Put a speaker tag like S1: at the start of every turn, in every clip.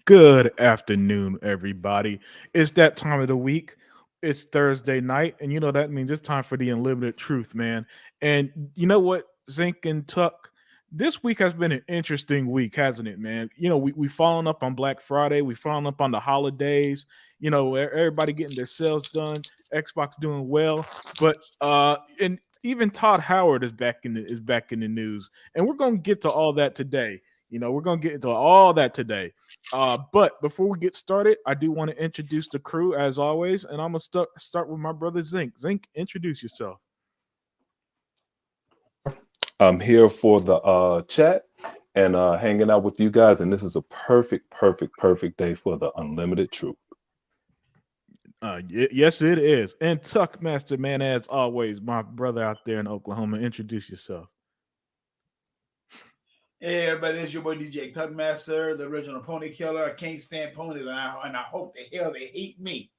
S1: Good afternoon, everybody. It's that time of the week. It's Thursday night, and you know that means it's time for the unlimited truth, man. And you know what, Zink and Tuck? This week has been an interesting week, hasn't it, man? You know, we following up on Black Friday, we following up on the holidays. You know, everybody getting their sales done. Xbox doing well, but and even Todd Howard is back in the news, and we're gonna get to all that today. You know, we're gonna get into all that today. But before we get started, I do want to introduce the crew as always, and I'm gonna start with my brother Zink. Zink, introduce yourself.
S2: I'm here for the chat and hanging out with you guys, and this is a perfect day for the unlimited truth.
S1: Yes, it is. And Tuck Master, man, as always, my brother out there in Oklahoma. Introduce yourself.
S3: Hey everybody, it's your boy DJ Tugmaster, the original pony killer. I can't stand ponies, and I hope the hell they hate me.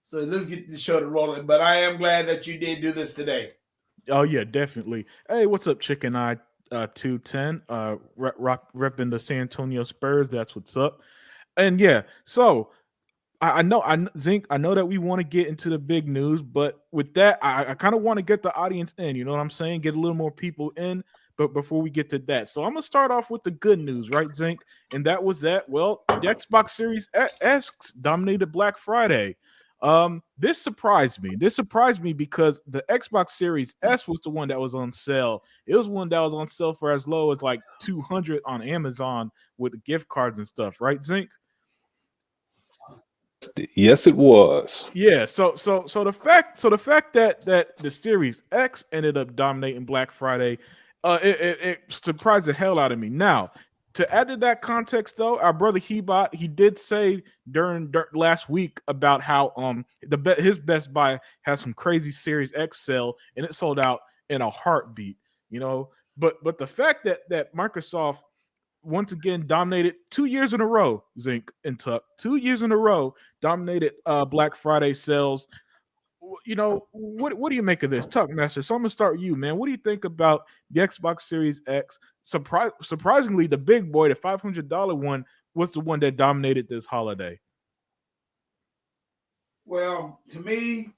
S3: So let's get the show to rolling. But I am glad that you did do this today.
S1: Oh yeah, definitely. Hey, what's up, Chicken Eye 210? Repping the San Antonio Spurs. That's what's up. And yeah, so I know, Zink. I know that we want to get into the big news, but with that, I kind of want to get the audience in. You know what I'm saying? Get a little more people in. But before we get to that, so I'm gonna start off with the good news, right, Zink? And that was that. Well, the Xbox Series S dominated Black Friday. This surprised me. This surprised me because the Xbox Series S was the one that was on sale. It was one that was on sale for as low as like 200 on Amazon with gift cards and stuff, right, Zink?
S2: Yes, it was.
S1: Yeah, so the fact that the Series X ended up dominating Black Friday, it surprised the hell out of me. Now, to add to that context, though, our brother Hebot, he did say during last week about how his Best Buy has some crazy Series X sale and it sold out in a heartbeat. You know, but the fact that Microsoft once again dominated 2 years in a row, Zinc and Tuck, 2 years in a row dominated Black Friday sales. You know, what do you make of this, Tuck Master? So I'm gonna start with you, man. What do you think about the Xbox Series X? Surprisingly, the big boy, the $500 one, was the one that dominated this holiday.
S3: Well, to me,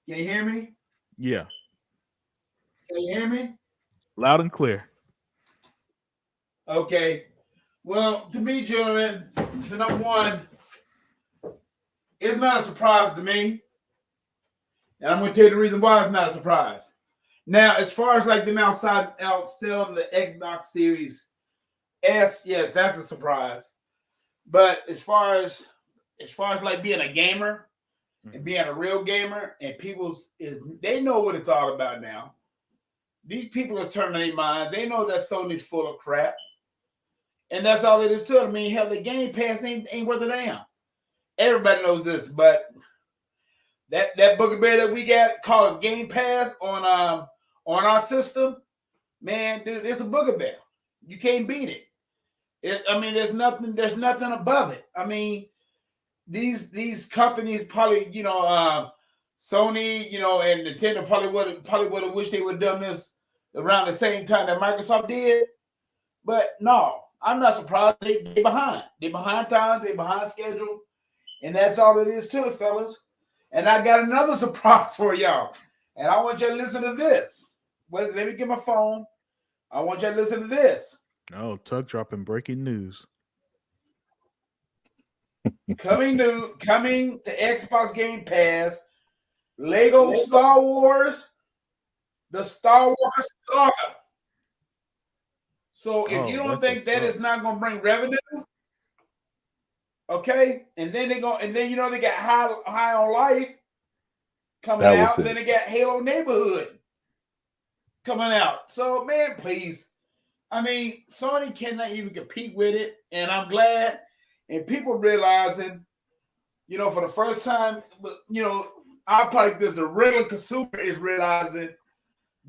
S3: can you hear me?
S1: Yeah,
S3: Can you hear me?
S1: loud and clear.
S3: Okay. Well, to me, gentlemen, for number one, it's not a surprise to me. And I'm going to tell you the reason why it's not a surprise. Now, as far as like them out selling the Xbox Series S, yes, that's a surprise. But as far as like being a gamer and being a real gamer, and they know what it's all about now. These people are turning their mind. They know that Sony's full of crap. And that's all it is to it. I mean, hell, the Game Pass ain't worth a damn. Everybody knows this, but that boogerberry that we got called Game Pass on our system, man, dude, it's a boogerberry. You can't beat it. I mean, there's nothing above it. I mean, these companies probably, Sony, and Nintendo probably would have wished they would have done this around the same time that Microsoft did. But no, I'm not surprised. They behind. They behind time. They behind schedule. And that's all it is to it, fellas. And I got another surprise for y'all. And I want you to listen to this. Let me get my phone. I want you to listen to this.
S1: Oh, Tuck dropping breaking news.
S3: Coming to Xbox Game Pass, Lego Star Wars, the Star Wars Saga. So if you don't think that is not going to bring revenue, okay, and then they got High on Life coming out, and then they got Halo Neighborhood coming out. So man, please, I mean, Sony cannot even compete with it, and I'm glad. And people realizing, for the first time, I probably this the regular consumer is realizing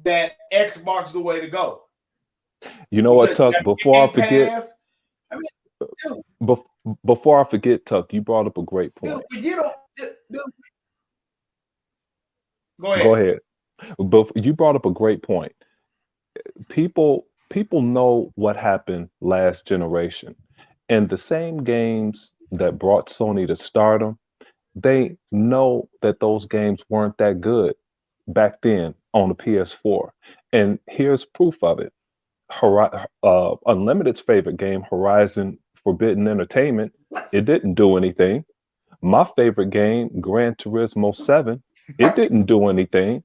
S3: that Xbox is the way to go.
S2: You know what, Tuck? Before I forget, before I forget, Tuck, you brought up a great point.
S3: Dude, you don't. Dude.
S2: Go ahead. But you brought up a great point. People know what happened last generation, And the same games that brought Sony to stardom, they know that those games weren't that good back then on the PS4. And here's proof of it. Unlimited's favorite game, Horizon Forbidden Entertainment, it didn't do anything. My favorite game, Gran Turismo 7, it didn't do anything.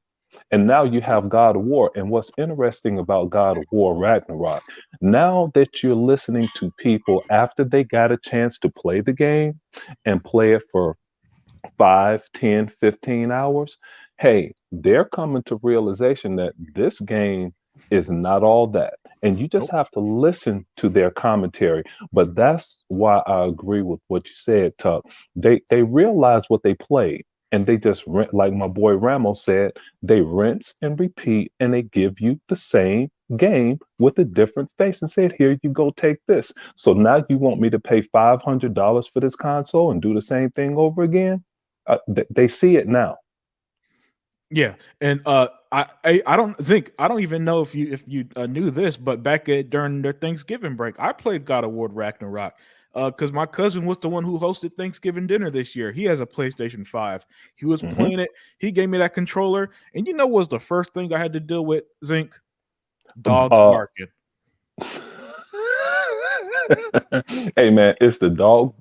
S2: And now you have God of War. And what's interesting about God of War Ragnarok, now that you're listening to people after they got a chance to play the game and play it for 5, 10, 15 hours, hey, they're coming to realization that this game is not all that. And you just
S1: Nope.
S2: have to listen to their commentary. But that's why I agree with what you said, Tuck. They realize what they played. And they just like my boy Ramos said, they rinse and repeat, and they give you the same game with a different face and said, "Here you go, take this." So now you want me to pay $500 for this console and do the same thing over again? They see it now.
S1: Yeah, and I don't Zink. I don't even know if you knew this, but back during their Thanksgiving break, I played God of War Ragnarok because my cousin was the one who hosted Thanksgiving dinner this year. He has a PlayStation 5. He was
S2: Mhm.
S1: playing it. He gave me that controller, and you know what was the first thing I had to deal with, Zink? Dogs
S2: Uh,
S1: barking.
S2: hey man, it's the dogs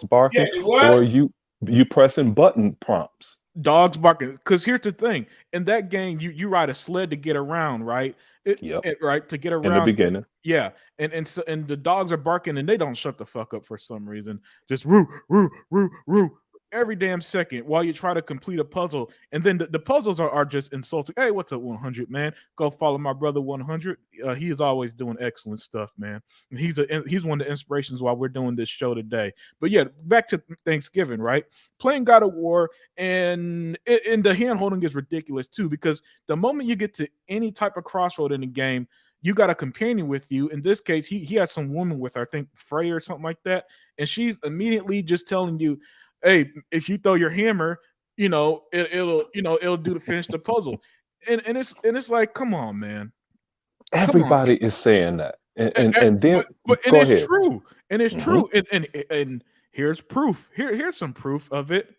S3: Yeah,
S2: barking, or
S3: what?
S2: you pressing button prompts.
S1: Dogs barking. Because here's the thing: in that game, you ride a sled to get around, right?
S2: Yep,
S1: Right, to get
S2: in the
S1: around.
S2: beginning.
S1: Yeah, and the dogs are barking and they don't shut the fuck up for some reason. Just roo roo roo roo every damn second while you try to complete a puzzle. And then the puzzles are just insulting. Hey, what's up, 100 man? Go follow my brother 100. He is always doing excellent stuff, man. And he's one of the inspirations while we're doing this show today. But yeah, back to Thanksgiving, right? Playing God of War and the hand holding is ridiculous too because the moment you get to any type of crossroad in the game, you got a companion with you. In this case, he had some woman with her, I think Frey or something like that, and she's immediately just telling you, "Hey, if you throw your hammer, it'll do to finish the puzzle." And it's like, come on, man, come on.
S2: Everybody is saying that, and
S1: Eh,
S2: and,
S1: eh,
S2: and then
S1: but and
S2: go
S1: it's
S2: ahead.
S1: true, and it's
S2: Hmm.
S1: true, and here's proof. Here's some proof of it.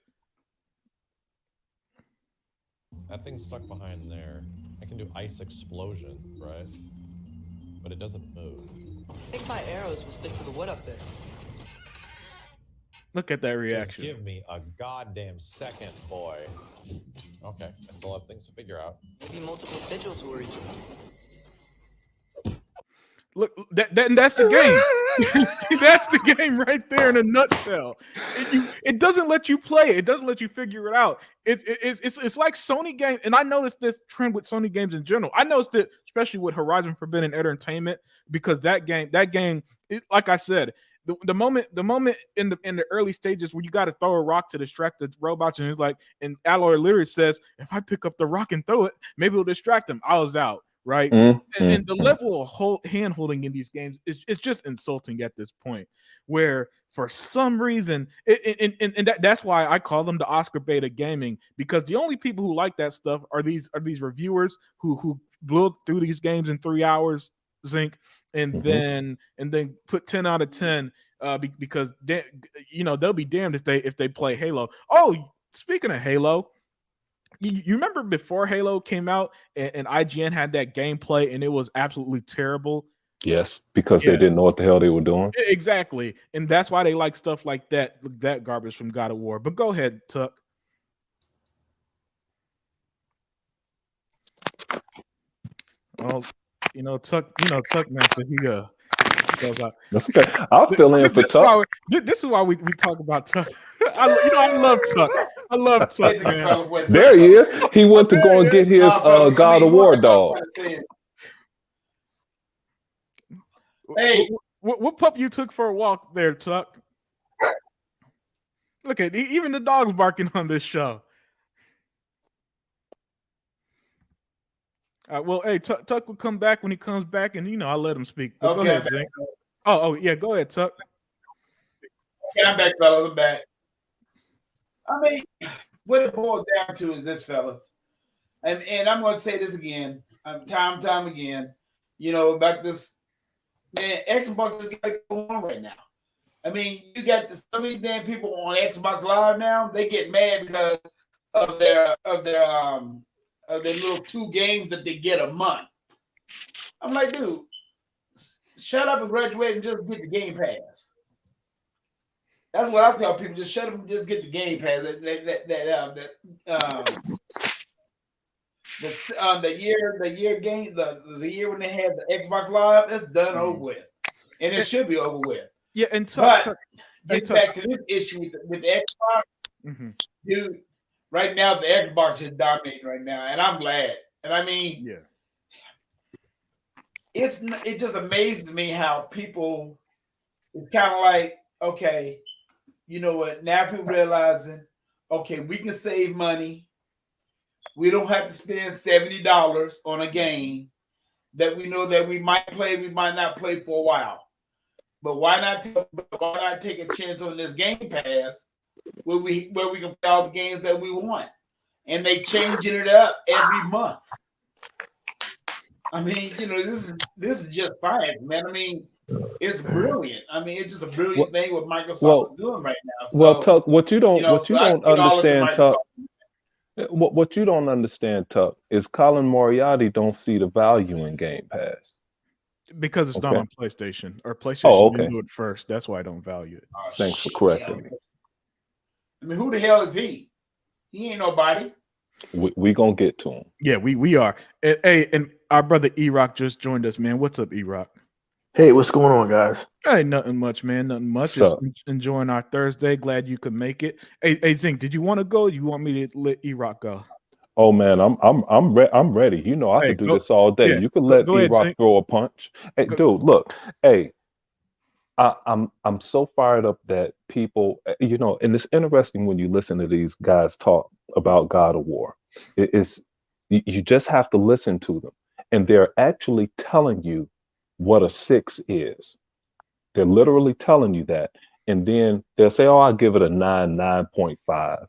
S4: That thing's stuck behind there. I can do ice explosion, right? But it doesn't move.
S5: I think my arrows will stick to the wood up there.
S1: Look at that
S4: Just
S1: reaction.
S4: give me a goddamn second, boy. Okay, I still have things to figure out.
S5: Maybe multiple sigils will reach them.
S1: Look, that's the game. That's the game right there in a nutshell. It doesn't let you play it. It doesn't let you figure it out. It's like Sony games, and I noticed this trend with Sony games in general. I noticed it especially with Horizon Forbidden Entertainment because that game, like I said, the moment in the early stages where you got to throw a rock to distract the robots, and it's like, and Alloy literally says, if I pick up the rock and throw it, maybe it'll distract them. I was out. Right. And the level of hand holding in these games is just insulting at this point, where for some reason, that's why I call them the Oscar bait of gaming, because the only people who like that stuff are these reviewers who blew through these games in 3 hours, Zinc, and then put 10 out of 10 because they'll be damned if they play Halo. Oh, speaking of Halo. You remember before Halo came out and IGN had that gameplay and it was absolutely terrible?
S2: Yes, because they
S1: Yeah,
S2: didn't know what the hell they were doing.
S1: exactly. And that's why they like stuff like that garbage from God of War. But go ahead, Tuck. Oh, Tuck Master, he goes out.
S2: That's okay. I'll fill in for Tuck.
S1: This is why we talk about Tuck. I love Tuck. I love Tuck,
S3: Wait a minute,
S1: man.
S3: fellas, wait a
S2: There
S3: minute,
S2: he
S3: fellas.
S2: is. He went to go and get his
S3: Fellas,
S2: God of War
S3: what
S2: dog.
S3: I'm trying to say is- Hey.
S1: What pup you took for a walk there, Tuck? Look at even the dog's barking on this show. Well, hey, Tuck will come back when he comes back, and I'll let him speak. But go ahead, Zink. Oh, yeah, go ahead, Tuck.
S3: Okay, I'm back, fellas. I'm back. I mean, what it boils down to is this, fellas, and I'm going to say this again, time again. About this, man. Xbox has got to go on right now. I mean, you got so many damn people on Xbox Live now. They get mad because of their little 2 games that they get a month. I'm like, dude, shut up and graduate and just get the Game Pass. That's what I tell people. Just shut up and just get the Game Pass. The year game, the year when they had the Xbox Live, it's done over with, and it should be over with.
S1: Yeah, and
S3: get back to this issue with the Xbox, dude. Right now, the Xbox is dominating right now, and I'm glad. And I mean, it just amazes me how people. It's kind of like, okay, you know what? Now people realizing, okay, we can save money. We don't have to spend $70 on a game that we know that we might play, we might not play for a while. But why not take a chance on this Game Pass where we can play all the games that we want? And they changing it up every month. I mean, you know, this is just science, man. I mean, it's brilliant. I mean, it's just a brilliant thing what Microsoft is doing right now. So,
S2: Tuck, what you don't understand, Tuck. What you don't understand, Tuck, is Colin Moriarty don't see the value in Game Pass.
S1: Because it's not on PlayStation. Or PlayStation didn't do it first. That's why I don't value it.
S2: Thanks for correcting me.
S3: I mean, who the hell is he? He ain't nobody.
S2: We gonna get to him.
S1: Yeah, we are. And our brother E-Rock just joined us, man. What's up, E-Rock?
S6: Hey, what's going on, guys?
S1: Hey, nothing much, man. Nothing much. Just enjoying our Thursday. Glad you could make it. Hey, Zink, did you want to go? Or you want me to let E-Rock go?
S2: Oh man, I'm ready. You know I could do this all day. Yeah, you could let E-Rock throw a punch. Hey, dude, look. Hey, I'm so fired up that people, you know, and it's interesting when you listen to these guys talk about God of War. You just have to listen to them, and they're actually telling you what a 6 is. They're literally telling you that. And then they'll say, oh, I'll give it a 9.5,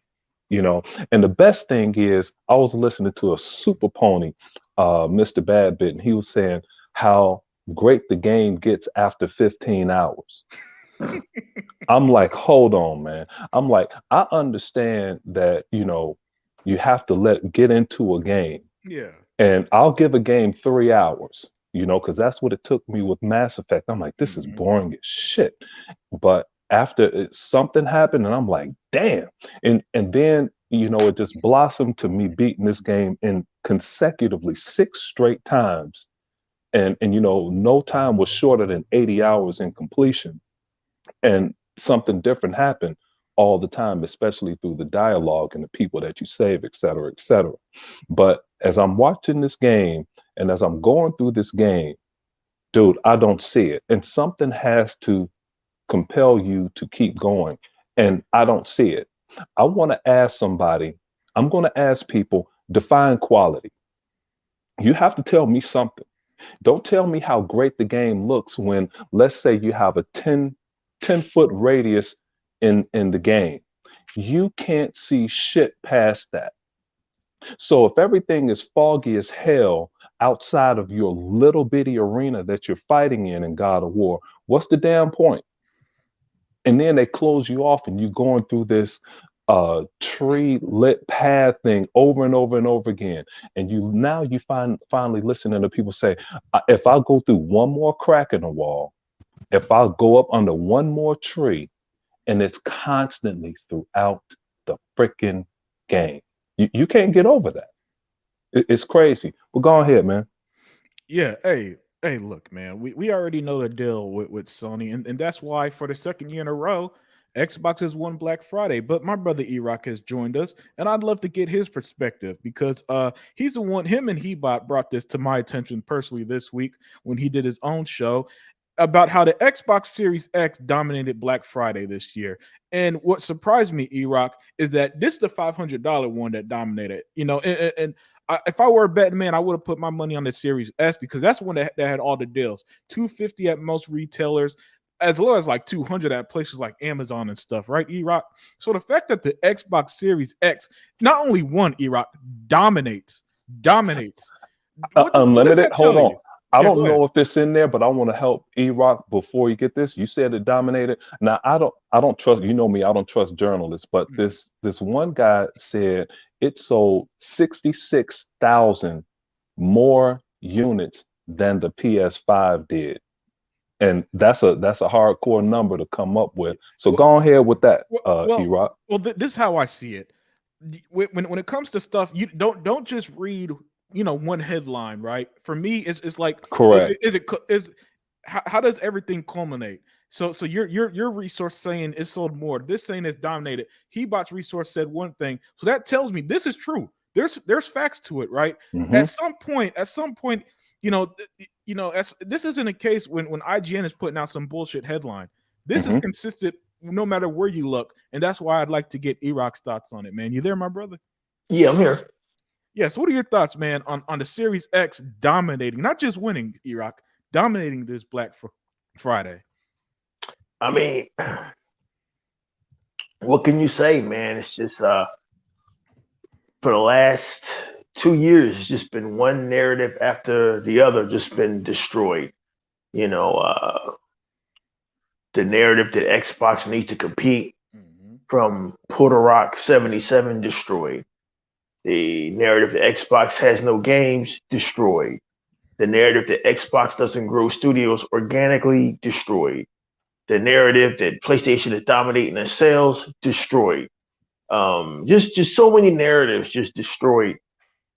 S2: you know. And the best thing is, I was listening to a Super Pony, Mr. Badbit, and he was saying how great the game gets after 15 hours. I'm like, hold on, man. I'm like, I understand that, you know, you have to get into a game.
S1: Yeah.
S2: And I'll give a game 3 hours. You know, because that's what it took me with Mass Effect. I'm like, this is boring as shit. But after something happened, and I'm like, damn. And then, you know, it just blossomed to me beating this game in consecutively 6 straight times. And you know, no time was shorter than 80 hours in completion. And something different happened all the time, especially through the dialogue and the people that you save, et cetera, et cetera. But as I'm watching this game, and as I'm going through this game, dude, I don't see it. And something has to compel you to keep going. And I don't see it. I want to ask somebody, I'm going to ask people, define quality. You have to tell me something. Don't tell me how great the game looks when, let's say you have a 10-foot radius in the game. You can't see shit past that. So if everything is foggy as hell, outside of your little bitty arena that you're fighting in God of War, what's the damn point? And then they close you off and you're going through this tree lit path thing over and over and over again. And you finally listening to people say, if I go through one more crack in the wall, if I go up under one more tree, and it's constantly throughout the freaking game. You can't get over that. It's crazy. Well, go ahead, man.
S1: Yeah. Hey, look, man. We already know the deal with Sony, and that's why for the second year in a row, Xbox has won Black Friday. But my brother E-Rock has joined us, and I'd love to get his perspective because he's the one. Him and Hebot brought this to my attention personally this week when he did his own show about how the Xbox Series X dominated Black Friday this year. And what surprised me, E-Rock, is that this is the $500 one that dominated. You know, and if I were a betting man, I would have put my money on the Series S because that's one that had all the deals. $250 at most retailers, as low as like $200 at places like Amazon and stuff, right, E-Rock? So the fact that the Xbox Series X not only won, E-Rock, dominates.
S2: Unlimited. Hold on. I
S1: Yeah,
S2: don't
S1: go ahead.
S2: know if it's in there, but I want to help E-Rock before you get this. You said it dominated. Now I don't trust, you know me, I don't trust journalists, but
S1: Mhm.
S2: this one guy said it sold 66,000 more units than the PS5 did. And that's a hardcore number to come up with. So
S1: Well,
S2: go ahead with that,
S1: well, well,
S2: E-Rock.
S1: this is how I see it. When it comes to stuff, you don't just read one headline, right? For me, it's like
S2: Correct.
S1: is how does everything culminate? So your resource saying it sold more. This saying it's dominated. Hebot's resource said one thing, so that tells me this is true. There's facts to it, right?
S2: Hmm.
S1: At some point, this isn't a case when IGN is putting out some bullshit headline. This is
S2: Hmm.
S1: consistent no matter where you look, and that's why I'd like to get E-Rock's thoughts on it, man. You there, my brother?
S6: Yeah, I'm here.
S1: Yes. What are your thoughts, man, on the Series X dominating, not just winning, E-Rock, dominating this Friday?
S6: I mean, what can you say, man? It's just for the last 2 years, it's just been one narrative after the other, just been destroyed. You know, the narrative that Xbox needs to compete from Puerto Rock 77 destroyed. The narrative that Xbox has no games destroyed. The narrative that Xbox doesn't grow studios organically destroyed. The narrative that PlayStation is dominating their sales destroyed. Just so many narratives just destroyed,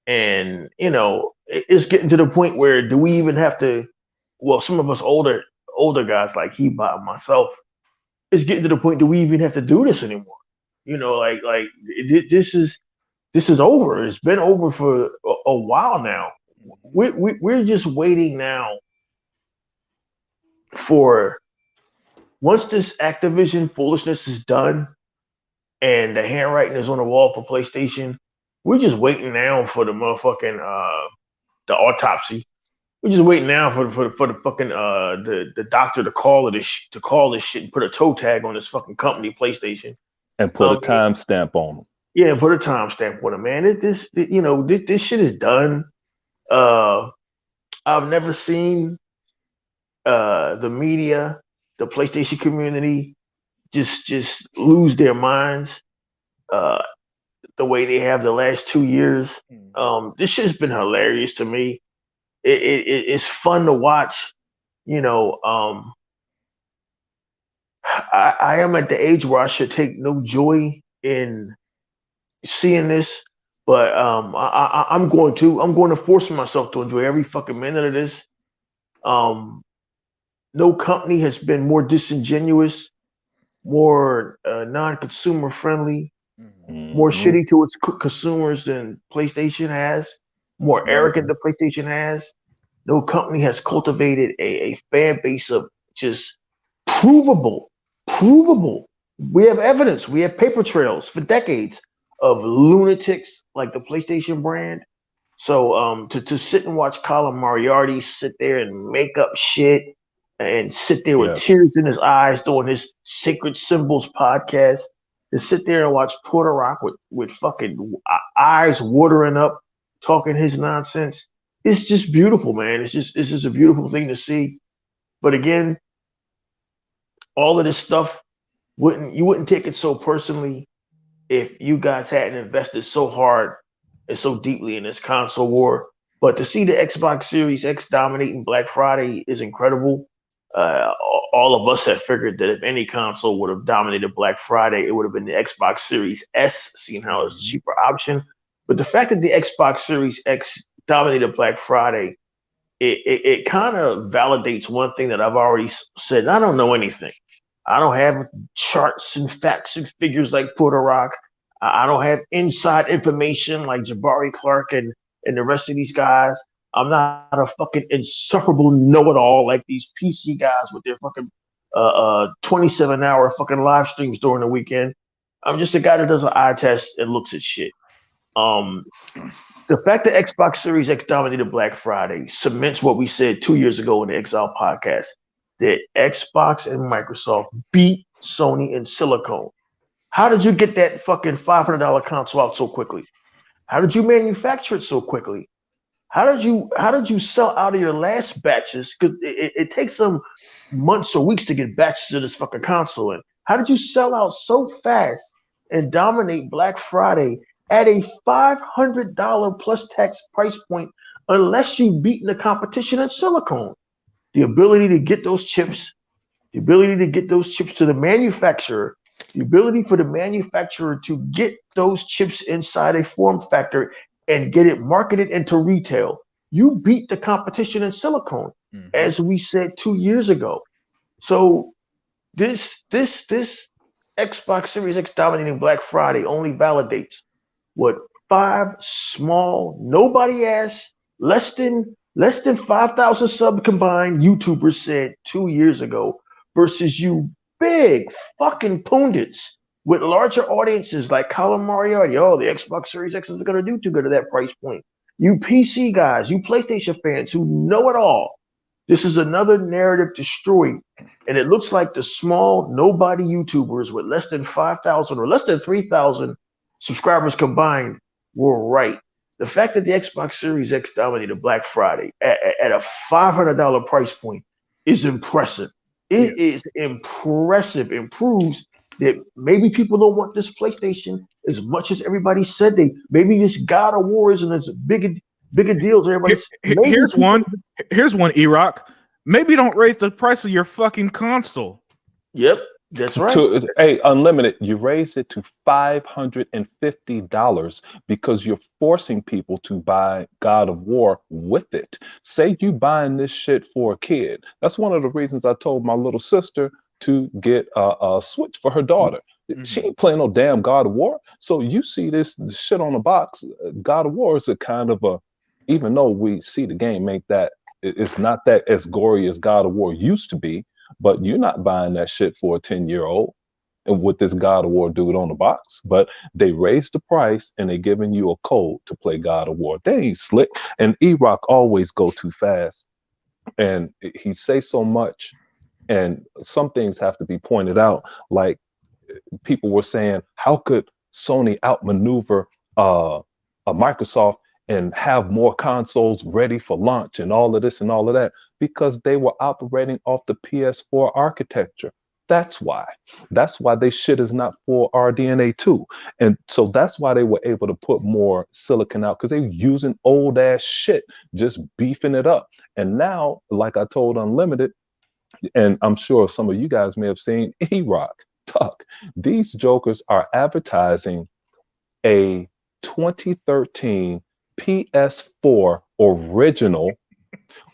S6: and it's getting to the point where do we even have to? Well, some of us older guys like Hebot and myself, it's getting to the point do we even have to do this anymore? This is over. It's been over for a while now. We're just waiting now for once this Activision foolishness is done and the handwriting is on the wall for PlayStation, we're just waiting now for the motherfucking the autopsy. We're just waiting now for the fucking the doctor to call this shit and put a toe tag on this fucking company, PlayStation.
S2: And put a timestamp on them.
S6: Yeah, put a timestamp on it, man. This shit is done. Uh, I've never seen the media, the PlayStation community, just lose their minds uh, the way they have the last 2 years. This shit has been hilarious to me. It's fun to watch. You know, I am at the age where I should take no joy in seeing this, but I'm going to force myself to enjoy every fucking minute of this. No company has been more disingenuous, more non-consumer friendly, more
S2: Hmm.
S6: shitty to its consumers than PlayStation has, more arrogant than PlayStation has. No company has cultivated a fan base of just provable. We have evidence. We have paper trails for decades of lunatics like the PlayStation brand. So to sit and watch Colin Moriarty sit there and make up shit and sit there with
S2: Yes.
S6: tears in his eyes doing his Sacred Symbols podcast, to sit there and watch Porter Rock with fucking eyes watering up, talking his nonsense. It's just beautiful, man. It's just a beautiful thing to see. But again, all of this stuff you wouldn't take it so personally if you guys hadn't invested so hard and so deeply in this console war. But to see the Xbox Series X dominating Black Friday is incredible. Uh, all of us have figured that if any console would have dominated Black Friday, it would have been the Xbox Series S, seeing how it's a cheaper option. But the fact that the Xbox Series X dominated Black Friday, it kind of validates one thing that I've already said. I don't know anything. I don't have charts and facts and figures like Porter Rock. I don't have inside information like Jabari Clark and the rest of these guys. I'm not a fucking insufferable know-it-all like these PC guys with their fucking 27-hour fucking live streams during the weekend. I'm just a guy that does an eye test and looks at shit. Um, the fact that Xbox Series X dominated Black Friday cements what we said 2 years ago in the Exile podcast, that Xbox and Microsoft beat Sony in silicone. How did you get that fucking $500 console out so quickly? How did you manufacture it so quickly? How did you sell out of your last batches? Because it takes some months or weeks to get batches of this fucking console in. How did you sell out so fast and dominate Black Friday at a $500 plus tax price point unless you've beaten the competition in silicone? The ability to get those chips, the ability to get those chips to the manufacturer, the ability for the manufacturer to get those chips inside a form factor and get it marketed into retail. You beat the competition in silicone, as we said 2 years ago. So this Xbox Series X dominating Black Friday only validates what 5 small, nobody asked, less than 5,000 sub combined YouTubers said 2 years ago versus you big fucking pundits with larger audiences like Colin Moriarty. Oh, the Xbox Series X isn't going to do too good at that price point. You PC guys, you PlayStation fans who know it all. This is another narrative destroyed. And it looks like the small nobody YouTubers with less than 5,000 or less than 3,000 subscribers combined were right. The fact that the Xbox Series X dominated Black Friday at a $500 price point is impressive. It is impressive. It proves that maybe people don't want this PlayStation as much as everybody said they. Maybe this God of War isn't as big a deal as everybody.
S1: Here's one, E-Rock. Maybe don't raise the price of your fucking console.
S6: Yep, that's right.
S2: Hey, Unlimited, you raised it to $550 because you're forcing people to buy God of War with it. Say you buying this shit for a kid. That's one of the reasons I told my little sister to get a Switch for her daughter. She ain't playing no damn God of War. So you see this shit on the box. God of War is a kind of a, even though we see the game ain't that, it's not that as gory as God of War used to be, but you're not buying that shit for a 10-year-old and with this God of War dude on the box. But they raised the price and they giving you a code to play God of War. They ain't slick. And E-Rock always go too fast. And he say so much. And some things have to be pointed out. Like people were saying, how could Sony outmaneuver a Microsoft and have more consoles ready for launch and all of this and all of that? Because they were operating off the PS4 architecture. That's why. That's why they shit is not for RDNA 2. And so that's why they were able to put more silicon out, because they were using old ass shit, just beefing it up. And now, like I told Unlimited, and I'm sure some of you guys may have seen E-Rock talk, these jokers are advertising a 2013 PS4 original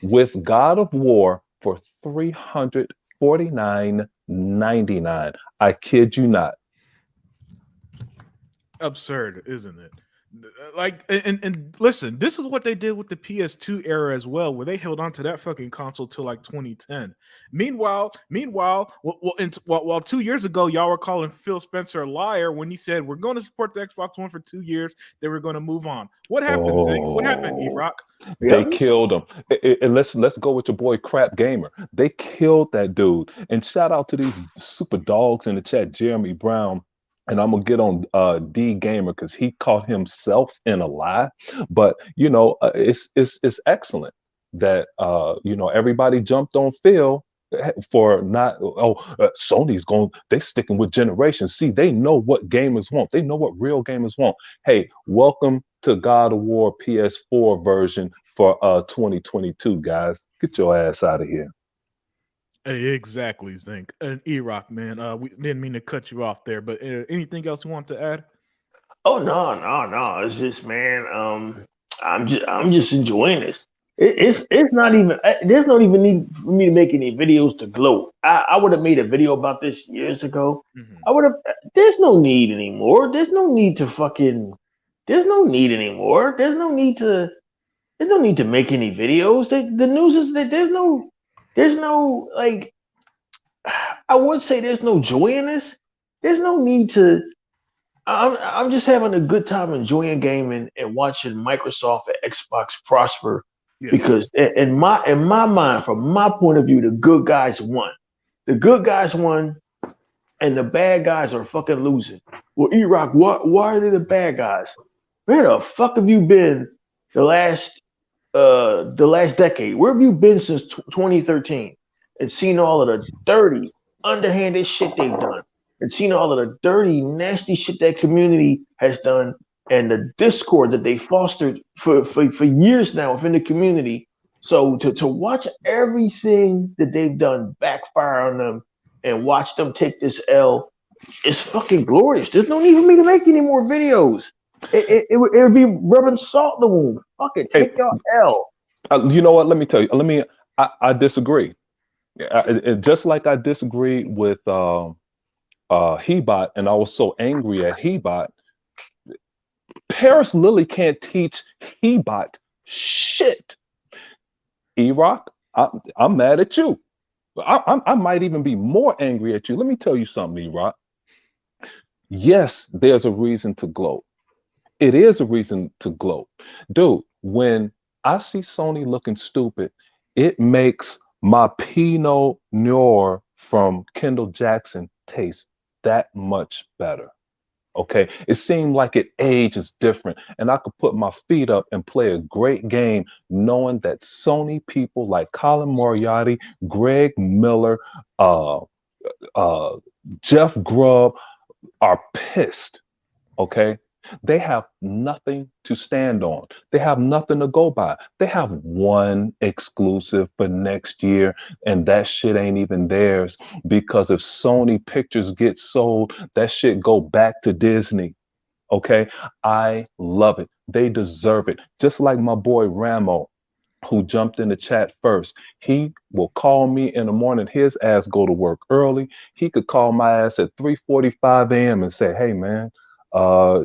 S2: with God of War for $349.99. I kid you not.
S1: Absurd, isn't it? Like, and listen, this is what they did with the PS2 era as well, where they held on to that fucking console till like 2010. Meanwhile, while 2 years ago y'all were calling Phil Spencer a liar when he said we're going to support the Xbox One for 2 years, then we're going to move on. What happened, Zing? What happened, E-Rock?
S2: They killed him. And let's go with your boy Crap Gamer. They killed that dude. And shout out to these super dogs in the chat, Jeremy Brown. And I'm gonna get on D Gamer because he caught himself in a lie. But you know, it's excellent that you know, everybody jumped on Phil for not. Sony's going. They sticking with generations. See, they know what gamers want. They know what real gamers want. Hey, welcome to God of War PS4 version for 2022, guys. Get your ass out of here.
S1: Exactly, Zink. And E-Rock, man, we didn't mean to cut you off there, but anything else you want to add?
S6: Oh no. It's just, man, I'm just enjoying this. It's not even there's not even need for me to make any videos to gloat. I would have made a video about this years ago. I would have. There's no need anymore. There's no need to fucking. There's no need anymore. There's no need to make any videos. The news is that there's no like. I would say there's no joy in this. There's no need to. I'm just having a good time enjoying gaming and watching Microsoft and Xbox prosper. Yeah. Because in my mind, from my point of view, the good guys won. The good guys won, and the bad guys are fucking losing. Well, E-Rock, why are they the bad guys? Where the fuck have you been the last the last decade? Where have you been since 2013 and seen all of the dirty, underhanded shit they've done, and seen all of the dirty, nasty shit that community has done, and the discord that they fostered for years now within the community? So to watch everything that they've done backfire on them and watch them take this L, it's fucking glorious. There's no need for me to make any more videos. It would be rubbing salt in the wound. Fuck it, take your L.
S2: You know what? Let me tell you. I disagree. Just like I disagree with Hebot, and I was so angry at Hebot. Paris Lily can't teach Hebot shit. E-Rock, I'm mad at you. I might even be more angry at you. Let me tell you something, E-Rock. Yes, there's a reason to gloat. It is a reason to gloat. Dude, when I see Sony looking stupid, it makes my Pinot Noir from Kendall Jackson taste that much better. Okay, it seemed like it ages different, and I could put my feet up and play a great game, knowing that Sony people like Colin Moriarty, Greg Miller, Jeff Grubb are pissed. Okay, they have nothing to stand on. They have nothing to go by. They have one exclusive for next year, and that shit ain't even theirs, because if Sony Pictures get sold, that shit go back to Disney. Okay, I love it. They deserve it. Just like my boy Ramo, who jumped in the chat first. He will call me in the morning. His ass go to work early. He could call my ass at 3:45 a.m. and say, "Hey man,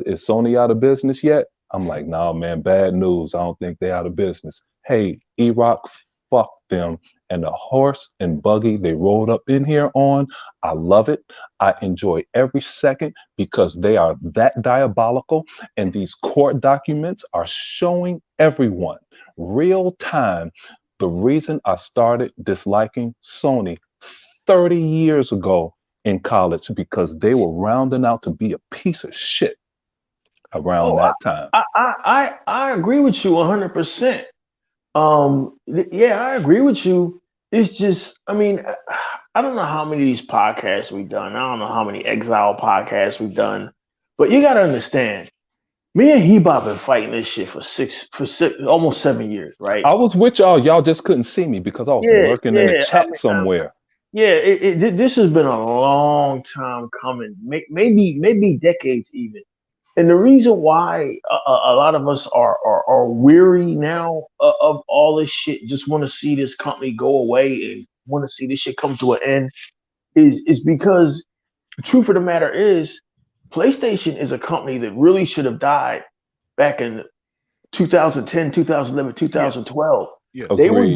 S2: is Sony out of business yet?" I'm like, "Nah, man, bad news. I don't think they're out of business." Hey, E-Rock, fuck them. And the horse and buggy they rolled up in here on, I love it. I enjoy every second, because they are that diabolical. And these court documents are showing everyone real time the reason I started disliking Sony 30 years ago in college, because they were rounding out to be a piece of shit around that time.
S6: I agree with you 100%. Yeah, I agree with you. It's just, I mean, I don't know how many of these podcasts we've done. I don't know how many Exile podcasts we've done, but you got to understand, me and Hebop been fighting this shit for almost 7 years, right?
S2: I was with y'all. Y'all just couldn't see me because I was lurking in the chat somewhere.
S6: This has been a long time coming, maybe decades even. And the reason why a lot of us are weary now of all this shit, just want to see this company go away and want to see this shit come to an end, is because the truth of the matter is, PlayStation is a company that really should have died back in 2010, 2011, 2012.
S1: Yeah.
S6: They were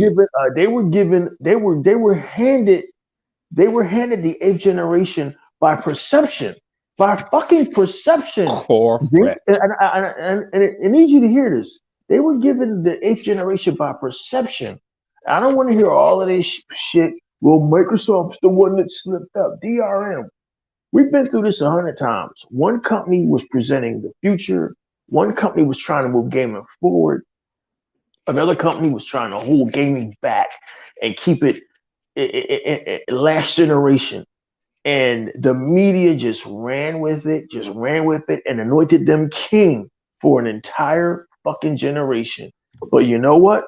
S6: handed the eighth generation by perception. By fucking perception.
S2: Correct.
S6: And I need you to hear this. They were given the eighth generation by perception. I don't want to hear all of this shit. Well, Microsoft's the one that slipped up. DRM. We've been through this 100 times. One company was presenting the future. One company was trying to move gaming forward. Another company was trying to hold gaming back and keep it last generation. And the media just ran with it, and anointed them king for an entire fucking generation. But you know what?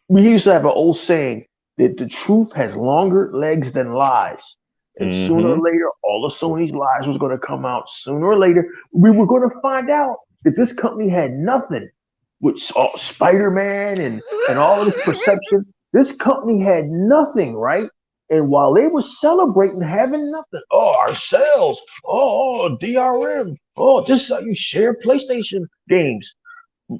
S6: We used to have an old saying that the truth has longer legs than lies. And sooner or later, all of Sony's lies was going to come out. Sooner or later, we were going to find out that this company had nothing with Spider-Man and all of this perception. This company had nothing, right? And while they were celebrating having nothing, our sales, DRM, this is how you share PlayStation games.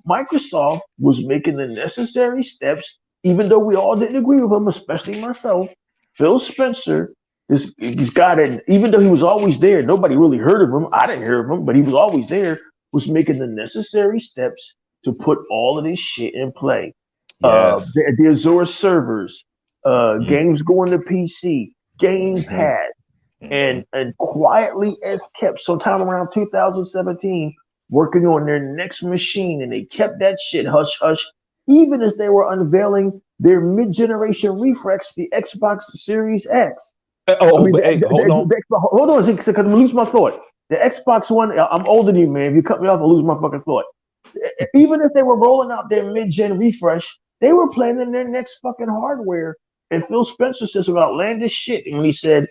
S6: Microsoft was making the necessary steps, even though we all didn't agree with him, especially myself. Phil Spencer, he's got it. Even though he was always there, nobody really heard of him. I didn't hear of him, but he was always there. Was making the necessary steps to put all of this shit in play.
S2: Yes.
S6: The Azure servers. Games going to PC, Game Pad, and quietly as kept sometime around 2017 working on their next machine, and they kept that shit hush hush even as they were unveiling their mid-generation refresh, the Xbox Series X.
S2: But hey, hold on.
S6: Hold on, because I'm gonna lose my thought. The Xbox One, I'm older than you, man. If you cut me off, I'll lose my fucking thought. Even if they were rolling out their mid-gen refresh, they were planning their next fucking hardware. And Phil Spencer says some outlandish shit. And when he said,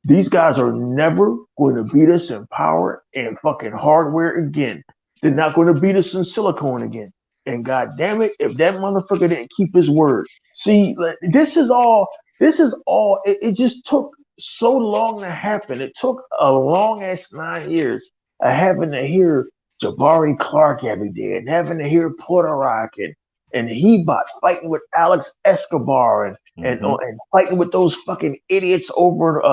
S6: these guys are never going to beat us in power and fucking hardware again. They're not going to beat us in silicone again. And god damn it, if that motherfucker didn't keep his word. See, this is all, it just took so long to happen. It took a long ass 9 years of having to hear Jabari Clark every day and having to hear Puerto Rock and Hebot fighting with Alex Escobar and fighting with those fucking idiots over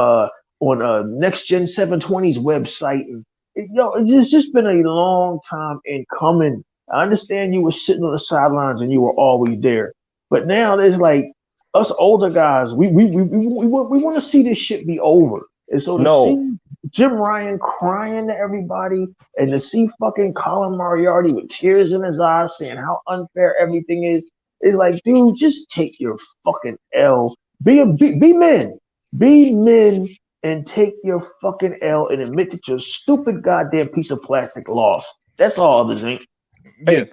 S6: on Next Gen 720's website. And it's just been a long time in coming. I understand you were sitting on the sidelines and you were always there, but now there's like us older guys. We want to see this shit be over. And so to see Jim Ryan crying to everybody and to see fucking Colin Moriarty with tears in his eyes saying how unfair everything is like, dude, just take your fucking L. Be men. Be men and take your fucking L and admit that your stupid goddamn piece of plastic lost. That's all others ain't.
S2: Hey,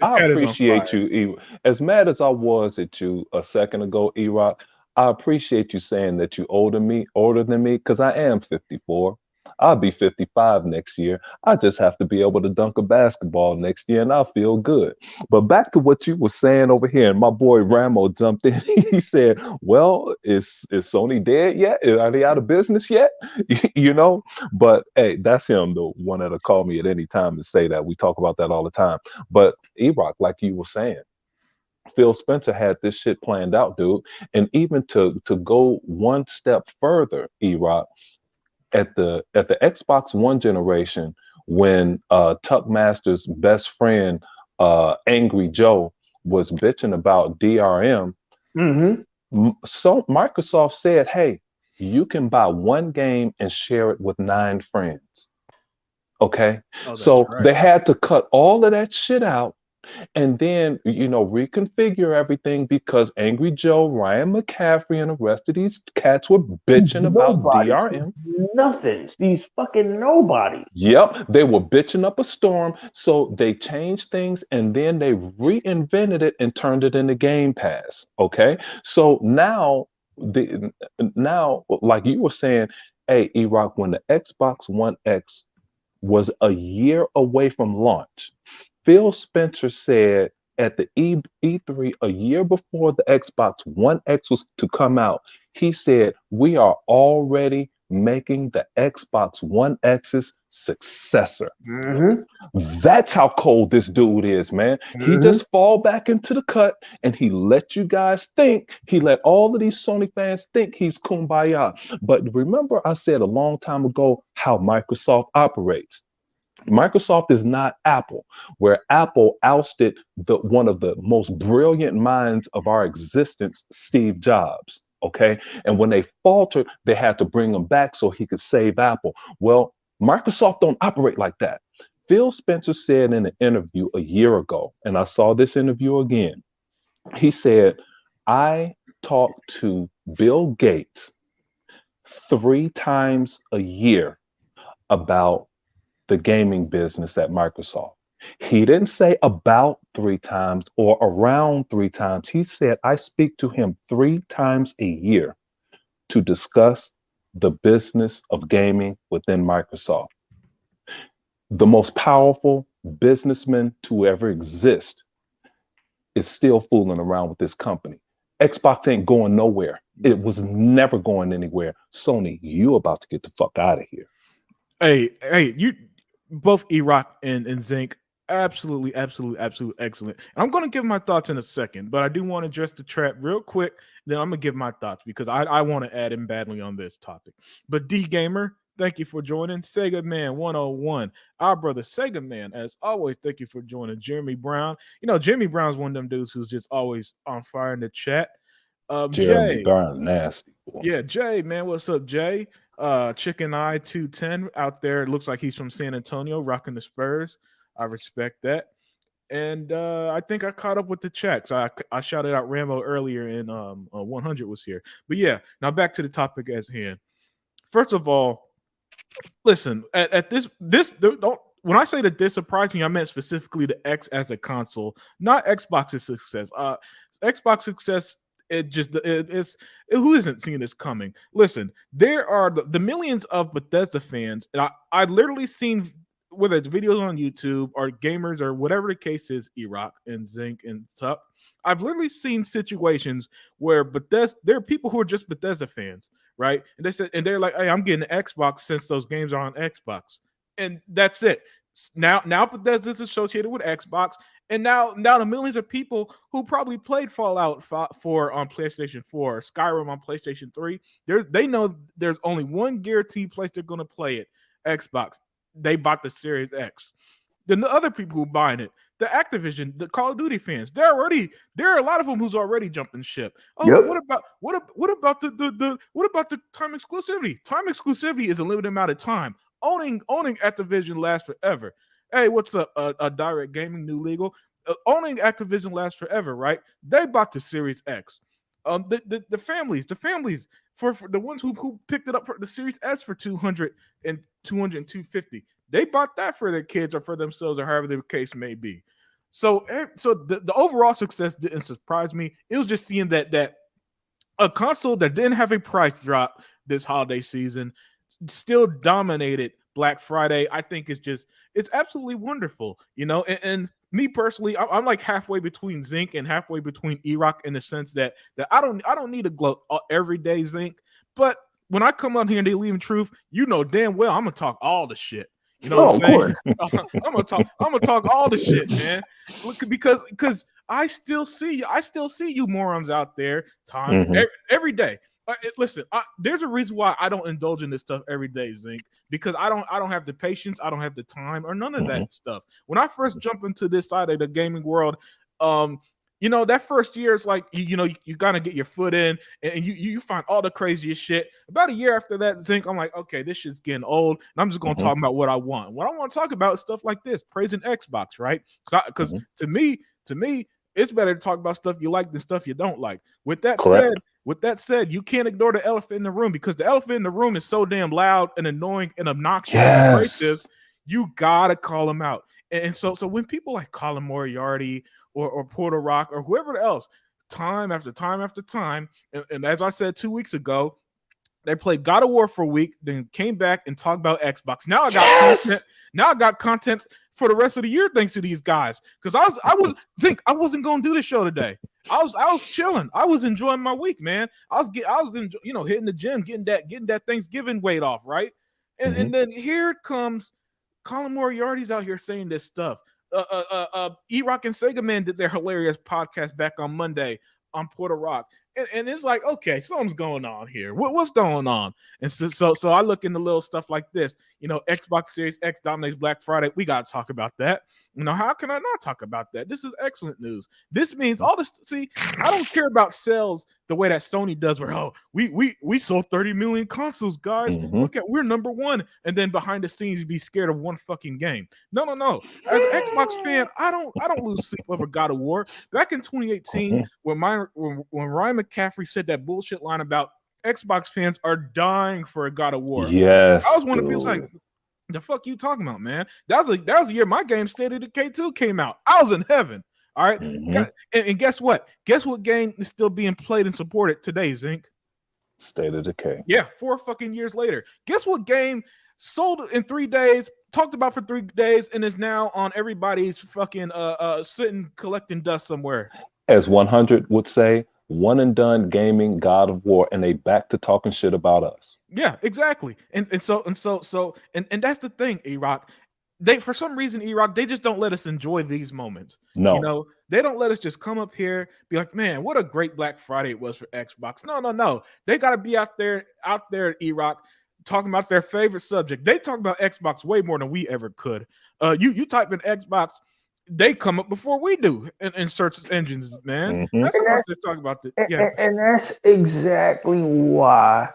S2: I appreciate you. As mad as I was at you a second ago, E-Rock, I appreciate you saying that you older than me, because I am 54. I'll be 55 next year. I just have to be able to dunk a basketball next year, and I'll feel good. But back to what you were saying over here, and my boy Ramo jumped in. He said, well, is Sony dead yet? Are they out of business yet? But hey, that's him, the one that'll call me at any time to say that. We talk about that all the time. But E-Rock, like you were saying, Phil Spencer had this shit planned out, dude. And even to go one step further, E-Rock, at the Xbox One generation, when Tuck Master's best friend, Angry Joe, was bitching about DRM, so Microsoft said, hey, you can buy one game and share it with 9 friends. Okay? So they had to cut all of that shit out and then, reconfigure everything because Angry Joe, Ryan McCaffrey, and the rest of these cats were bitching about DRM.
S6: Nothing. These fucking nobody.
S2: Yep. They were bitching up a storm. So they changed things and then they reinvented it and turned it into Game Pass. Okay. So now, like you were saying, hey, E-Rock, when the Xbox One X was a year away from launch, Phil Spencer said at the E3 a year before the Xbox One X was to come out, he said, we are already making the Xbox One X's successor. That's how cold this dude is, man. He just fall back into the cut and he let you guys think, he let all of these Sony fans think he's kumbaya. But remember I said a long time ago how Microsoft operates. Microsoft is not Apple, where Apple ousted one of the most brilliant minds of our existence, Steve Jobs. Okay. And when they faltered, they had to bring him back so he could save Apple. Well, Microsoft don't operate like that. Phil Spencer said in an interview a year ago, and I saw this interview again. He said, I talk to Bill Gates 3 times a year about the gaming business at Microsoft. He didn't say about 3 times or around 3 times. He said, I speak to him 3 times a year to discuss the business of gaming within Microsoft. The most powerful businessman to ever exist is still fooling around with this company. Xbox ain't going nowhere. It was never going anywhere. Sony, you about to get the fuck out of here.
S1: Hey, you both E-Rock and Zinc, absolutely excellent. And I'm going to give my thoughts in a second, but I do want to address the trap real quick. Then I'm going to give my thoughts because I want to add in badly on this topic. But D Gamer, thank you for joining. Sega Man 101, our brother Sega Man, as always, thank you for joining. Jeremy Brown, Jeremy Brown's one of them dudes who's just always on fire in the chat.
S2: Jeremy
S1: Jay,
S2: Brown, nasty.
S1: Yeah, Jay, man, what's up, Jay? Chicken Eye 210 out there. It looks like he's from San Antonio, rocking the Spurs. I respect that. and I think I caught up with the checks. I shouted out Rambo earlier, and 100 was here. But yeah, now back to the topic at hand. First of all, listen, at don't, when I say that this surprised me, I meant specifically the X as a console, not Xbox's success. Xbox success, who isn't seeing this coming? Listen, there are the millions of Bethesda fans, and I literally seen, whether it's videos on YouTube or gamers or whatever the case is, Erock and Zinc and stuff. I've literally seen situations where there are people who are just Bethesda fans, right? And they're like, "Hey, I'm getting an Xbox since those games are on Xbox," and that's it. Now Bethesda's associated with Xbox, and now the millions of people who probably played Fallout 4 on PlayStation 4, or Skyrim on PlayStation 3, they know there's only one guaranteed place they're going to play it: Xbox. They bought the Series X. Then the other people who buying it, the Activision, the Call of Duty fans, there are a lot of them who's already jumping ship. Oh,
S6: Yep.
S1: what about the time exclusivity? Time exclusivity is a limited amount of time. Owning Activision lasts forever. Hey, what's up? Direct Gaming, new legal. Owning Activision lasts forever, right? They bought the Series X. The families for the ones who picked it up for the Series S for 200 and 250, they bought that for their kids or for themselves or however the case may be. So the overall success didn't surprise me. It was just seeing that a console that didn't have a price drop this holiday season still dominated Black Friday. I think it's absolutely wonderful, and me personally, I'm like halfway between Zinc and halfway between Erock in the sense that I don't need to gloat every day, Zinc, but when I come out here and they leave in truth, damn well I'm gonna talk all the shit. You know what I'm saying? I'm gonna talk all the shit, man. Look, because I still see you morons out there every day. Listen, there's a reason why I don't indulge in this stuff every day, Zinc, because I don't have the patience, I don't have the time, or none of that stuff. When I first jump into this side of the gaming world, that first year is like you gotta get your foot in, and you find all the craziest shit. About a year after that, Zinc, I'm like, okay, this shit's getting old, and I'm just gonna talk about what I want. What I want to talk about is stuff like this, praising Xbox, right? Because to me, it's better to talk about stuff you like than stuff you don't like. With that said, you can't ignore the elephant in the room, because the elephant in the room is so damn loud and annoying and obnoxious and abrasive. You gotta call them out. And so when people like Colin Moriarty or Porter Rock or whoever else, time after time after time, and as I said 2 weeks ago, they played God of War for a week, then came back and talked about Xbox. Now I got content. Now I got content for the rest of the year thanks to these guys. Because I wasn't gonna do the show today. I was chilling. I was enjoying my week, man. I was hitting the gym, getting that Thanksgiving weight off, right? And then here comes Colin Moriarty's out here saying this stuff. E-Rock and Sega Man did their hilarious podcast back on Monday on Porter Rock. And it's like, okay, something's going on here. What's going on? And so I look into little stuff like this. Xbox Series X dominates Black Friday. We got to talk about that. How can I not talk about that? This is excellent news. This means all this. See, I don't care about sales the way that Sony does, where we sold 30 million consoles, guys. Look at, we're number one, and then behind the scenes you be scared of one fucking game. No. As an Xbox fan, I don't lose sleep over God of War. Back in 2018, when Ryan McCaffrey said that bullshit line about Xbox fans are dying for a God of War.
S2: Yes,
S1: I was one of the people like, the fuck you talking about, man? That was the year my game State of Decay 2 came out. I was in heaven. All right. And guess what? Guess what game is still being played and supported today, Zinc?
S2: State of Decay.
S1: Yeah, 4 fucking years later. Guess what game sold in 3 days, talked about for 3 days, and is now on everybody's fucking sitting collecting dust somewhere? As
S2: 100 would say, one and done gaming, God of War, and they back to talking shit about us.
S1: Yeah, exactly. And that's the thing, E-Rock. They, for some reason, E-Rock, they just don't let us enjoy these moments.
S2: No.
S1: They don't let us just come up here, be like, man, what a great Black Friday it was for Xbox. No. They got to be out there, E-Rock, talking about their favorite subject. They talk about Xbox way more than we ever could. You type in Xbox, they come up before we do in search engines, man. That's what they're talking about.
S6: And that's exactly why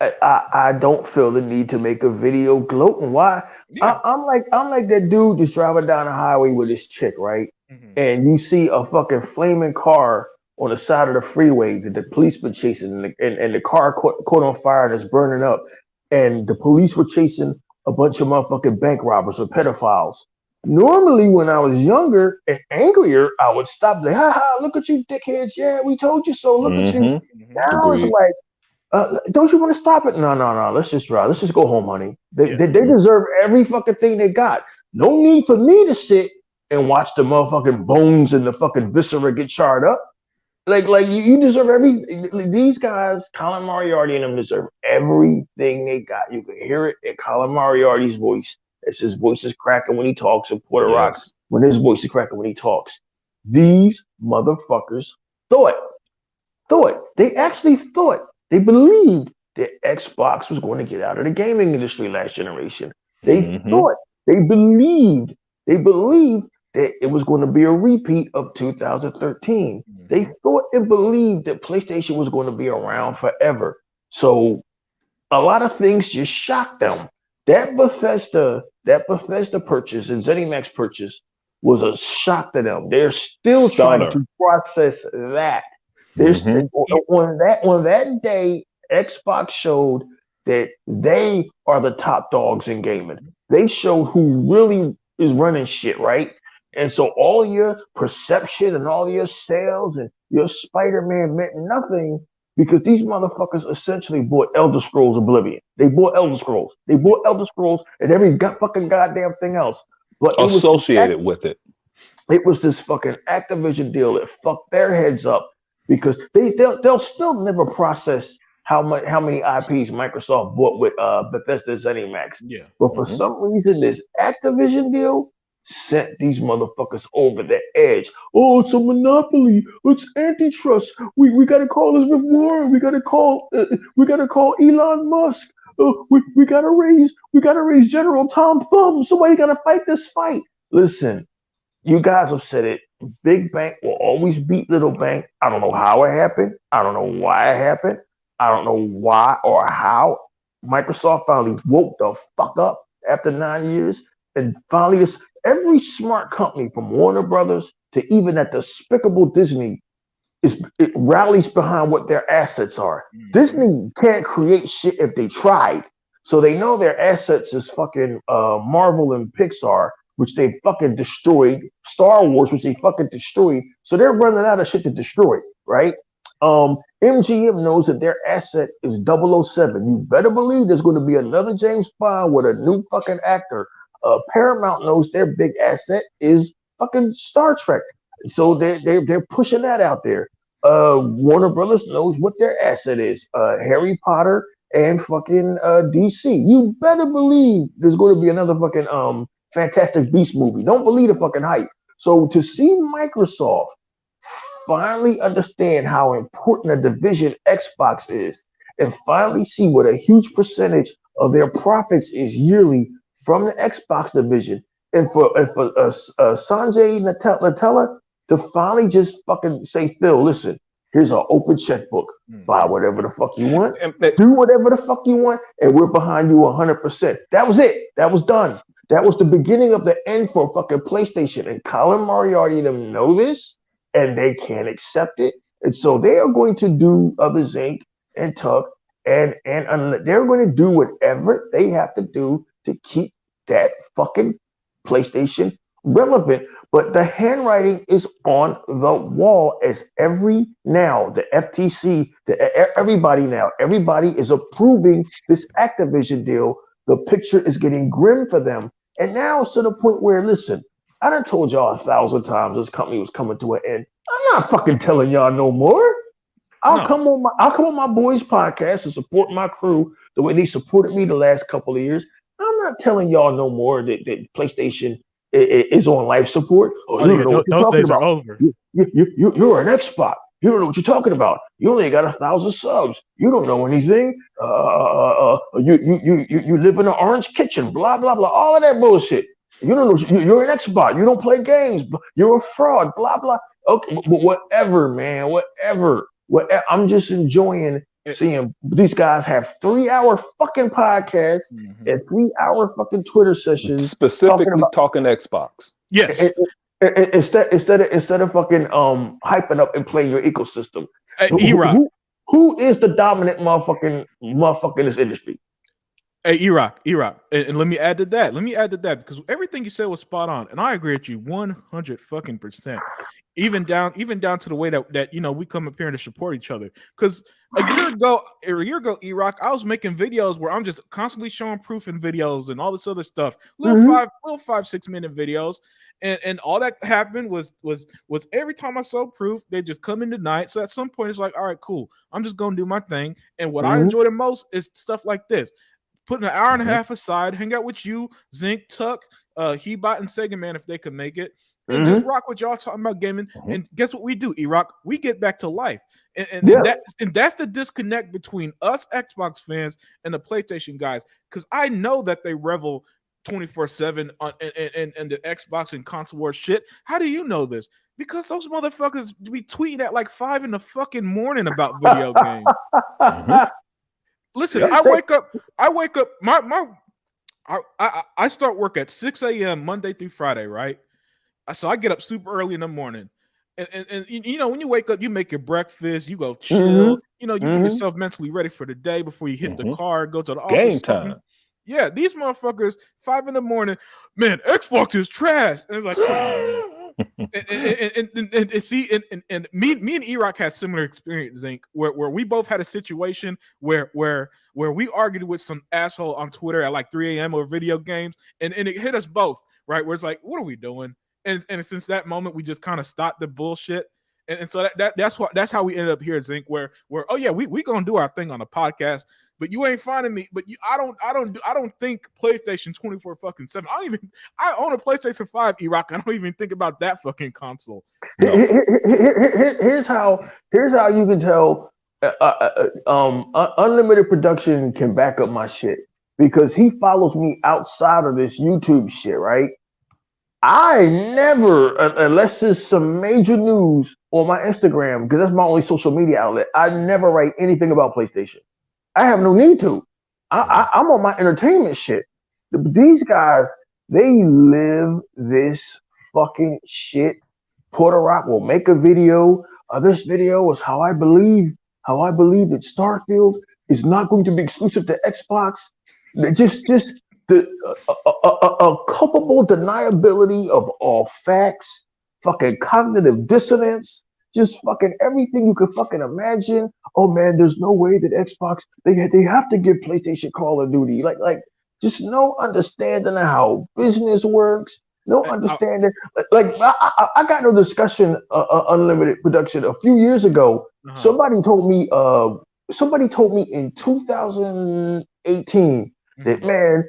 S6: I don't feel the need to make a video gloating. Why?
S1: Yeah.
S6: I'm like that dude just driving down the highway with his chick, right?
S1: Mhm.
S6: And you see a fucking flaming car on the side of the freeway that the police been chasing, and the car caught on fire and it's burning up. And the police were chasing a bunch of motherfucking bank robbers or pedophiles. Normally, when I was younger and angrier, I would stop like, ha ha, look at you dickheads. Yeah, we told you so. Look at you.
S1: Mhm.
S6: Now it's
S2: Agreed.
S6: like, don't you want to stop it? No, no, no. Let's just drive. Let's just go home, honey. They,
S1: Yeah.
S6: they, they deserve every fucking thing they got. No need for me to sit and watch the motherfucking bones and the fucking viscera get charred up. Like you deserve everything. These guys, Colin Moriarty and them deserve everything they got. You can hear it in Colin Moriarty's voice. It's his voice is cracking when he talks, and Porter Rock
S2: Yes.
S6: when his voice is cracking when he talks. These motherfuckers thought they actually thought they believed that Xbox was going to get out of the gaming industry last generation. They
S2: Mm-hmm.
S6: thought they believed that it was going to be a repeat of 2013. They thought and believed that PlayStation was going to be around forever. So a lot of things just shocked them. That Bethesda purchase and ZeniMax purchase was a shock to them. They're still trying
S2: Stunner.
S6: to process that. There's
S2: Mhm.
S6: on that day, Xbox showed that they are the top dogs in gaming. They showed who really is running shit, right? And so all your perception and all your sales and your Spider-Man meant nothing because these motherfuckers essentially bought Elder Scrolls Oblivion. They bought Elder Scrolls. They bought Elder Scrolls and every fucking goddamn thing else. But
S2: Associated with it.
S6: it was this fucking Activision deal that fucked their heads up because they'll still never process how many IPs Microsoft bought with Bethesda ZeniMax.
S1: Yeah.
S6: But for
S2: Mhm.
S6: some reason, this Activision deal sent these motherfuckers over the edge. Oh, it's a monopoly. It's antitrust. We gotta call Elizabeth Warren. We gotta call Elon Musk. We gotta raise General Tom Thumb. Somebody gotta fight this fight. Listen, you guys have said it. Big bank will always beat little bank. I don't know how it happened. I don't know why it happened. I don't know why or how Microsoft finally woke the fuck up after 9 years. And finally, every smart company from Warner Brothers to even that despicable Disney it rallies behind what their assets are. Disney can't create shit if they tried. So they know their assets is fucking Marvel and Pixar, which they fucking destroyed, Star Wars, which they fucking destroyed. So they're running out of shit to destroy, right? MGM knows that their asset is 007. You better believe there's going to be another James Bond with a new fucking actor. Paramount knows their big asset is fucking Star Trek. So they're pushing that out there. Warner Brothers knows what their asset is. Harry Potter and fucking DC. You better believe there's going to be another fucking Fantastic Beast movie. Don't believe the fucking hype. So to see Microsoft finally understand how important a division Xbox is, and finally see what a huge percentage of their profits is yearly from the Xbox division, and for Sanjay Natella to finally just fucking say, Phil, listen, here's an open checkbook. Buy whatever the fuck you want, do whatever the fuck you want, and we're behind you 100%. That was it. That was done. That was the beginning of the end for fucking PlayStation. And Colin Moriarty and them know this, and they can't accept it. And so they are going to do others Inc. and Tuck, and they're going to do whatever they have to do to keep that fucking PlayStation relevant. But the handwriting is on the wall as the FTC, everybody is approving this Activision deal. The picture is getting grim for them. And now it's to the point where, listen, I done told y'all 1,000 times this company was coming to an end. I'm not fucking telling y'all no more. I'll come on my boys' podcast and support my crew the way they supported me the last couple of years. I'm not telling y'all no more that PlayStation is on life support. Oh, you don't know what you're talking about.
S1: Over.
S6: You're an Xbox. You don't know what you're talking about. You only got 1,000 subs. You don't know anything. You live in an orange kitchen. Blah blah blah. All of that bullshit. You don't know. You're an Xbox. You don't play games. You're a fraud. Blah blah. Okay, but whatever, man. Whatever. I'm just enjoying seeing these guys have 3-hour fucking podcasts and 3-hour fucking Twitter sessions
S2: Specifically talking Xbox.
S1: Yes.
S6: Instead of fucking hyping up and playing your ecosystem.
S1: E-Rock.
S6: Who is the dominant motherfucker in this industry?
S1: Hey, E-Rock, and let me add to that. Because everything you said was spot on, and I agree with you 100%. Even down to the way that we come up here to support each other. Because a year ago, E-Rock, I was making videos where I'm just constantly showing proof in videos and all this other stuff, little 5-6 minute videos, and all that happened was every time I saw proof, they just come in tonight. So at some point, it's like, all right, cool, I'm just gonna do my thing. And what I enjoy the most is stuff like this. Putting an hour and a half aside, hang out with you, Zinc, Tuck, Hebot, and Sega Man if they could make it, and just rock with y'all talking about gaming. And guess what we do, E-Rock? We get back to life, and that's the disconnect between us Xbox fans and the PlayStation guys. Because I know that they revel 24/7 on and the Xbox and console war shit. How do you know this? Because those motherfuckers be tweeting at like 5 in the fucking morning about video games. Listen, I wake up. I start work at 6 a.m. Monday through Friday, right? So I get up super early in the morning, and when you wake up, you make your breakfast, you go chill, you get yourself mentally ready for the day before you hit the car, go to the office.
S2: Game time.
S1: Yeah, these motherfuckers 5 in the morning, man. Xbox is trash, and it's like, and see, and me and E-Rock had similar experience, Zinc, where we both had a situation where we argued with some asshole on Twitter at like 3 a.m. over video games, and it hit us both, right? Where it's like, what are we doing? And since that moment, we just kind of stopped the bullshit, and so that's how we ended up here, Zinc, where oh yeah, we gonna do our thing on the podcast. But you ain't finding me. But I don't think PlayStation 24/7. I own a PlayStation 5, E-Rock. I don't even think about that fucking console.
S6: No. Here's how you can tell. Unlimited Production can back up my shit because he follows me outside of this YouTube shit, right? I never, unless there's some major news on my Instagram, because that's my only social media outlet, I never write anything about PlayStation. I have no need to. I'm on my entertainment shit. These guys, they live this fucking shit. Porter Rock will make a video. This video is how I believe that Starfield is not going to be exclusive to Xbox. Just the culpable deniability of all facts, fucking cognitive dissonance. Just fucking everything you could fucking imagine. Oh man, there's no way that Xbox they have to give PlayStation Call of Duty. Like just no understanding of how business works. No understanding. Like I got no discussion Unlimited Production a few years ago. Somebody told me in 2018 that man,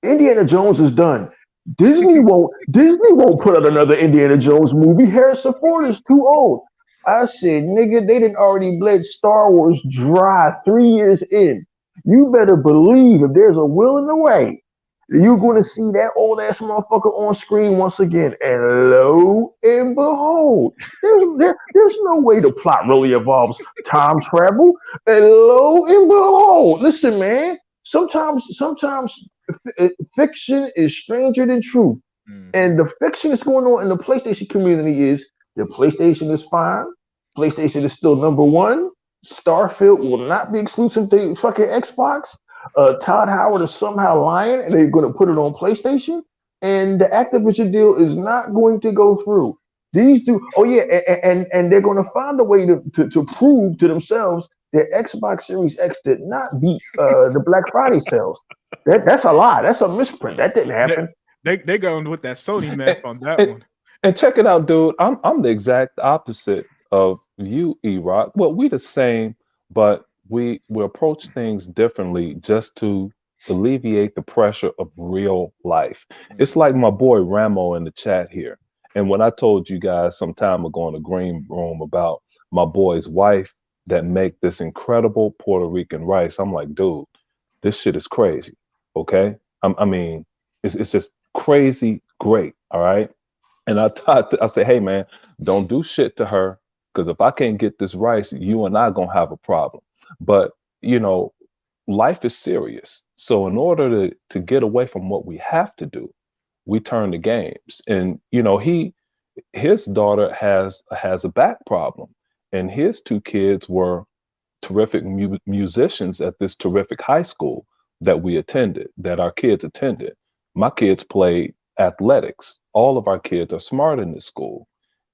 S6: Indiana Jones is done. Disney won't put out another Indiana Jones movie. Harrison Ford is too old. I said, nigga, they didn't already bled Star Wars dry 3 years in. You better believe if there's a will in the way, you're going to see that old ass motherfucker on screen once again. And lo and behold, there's no way the plot really involves time travel. And lo and behold, listen, man, sometimes fiction is stranger than truth. And the fiction that's going on in the PlayStation community is the PlayStation is fine. PlayStation is still number one. Starfield will not be exclusive to fucking Xbox. Todd Howard is somehow lying and they're going to put it on PlayStation. And the Activision deal is not going to go through. These do, and they're going to find a way to prove to themselves that Xbox Series X did not beat the Black Friday sales. That's a lie. That's a misprint. That didn't happen.
S1: They going with that Sony math on that one.
S2: And check it out, dude. I'm the exact opposite of you, E-Rock. Well, we the same, but we approach things differently just to alleviate the pressure of real life. It's like my boy Ramo in the chat here. And when I told you guys some time ago in the green room about my boy's wife that make this incredible Puerto Rican rice, I'm like, dude, this shit is crazy. Okay. I mean, it's just crazy great. All right. And I say, hey man, don't do shit to her. Because if I can't get this rice, you and I gonna have a problem. But you know, life is serious. So in order to get away from what we have to do, we turn to games. And you know, his daughter has a back problem, and his two kids were terrific musicians at this terrific high school that our kids attended. My kids played athletics. All of our kids are smart in this school,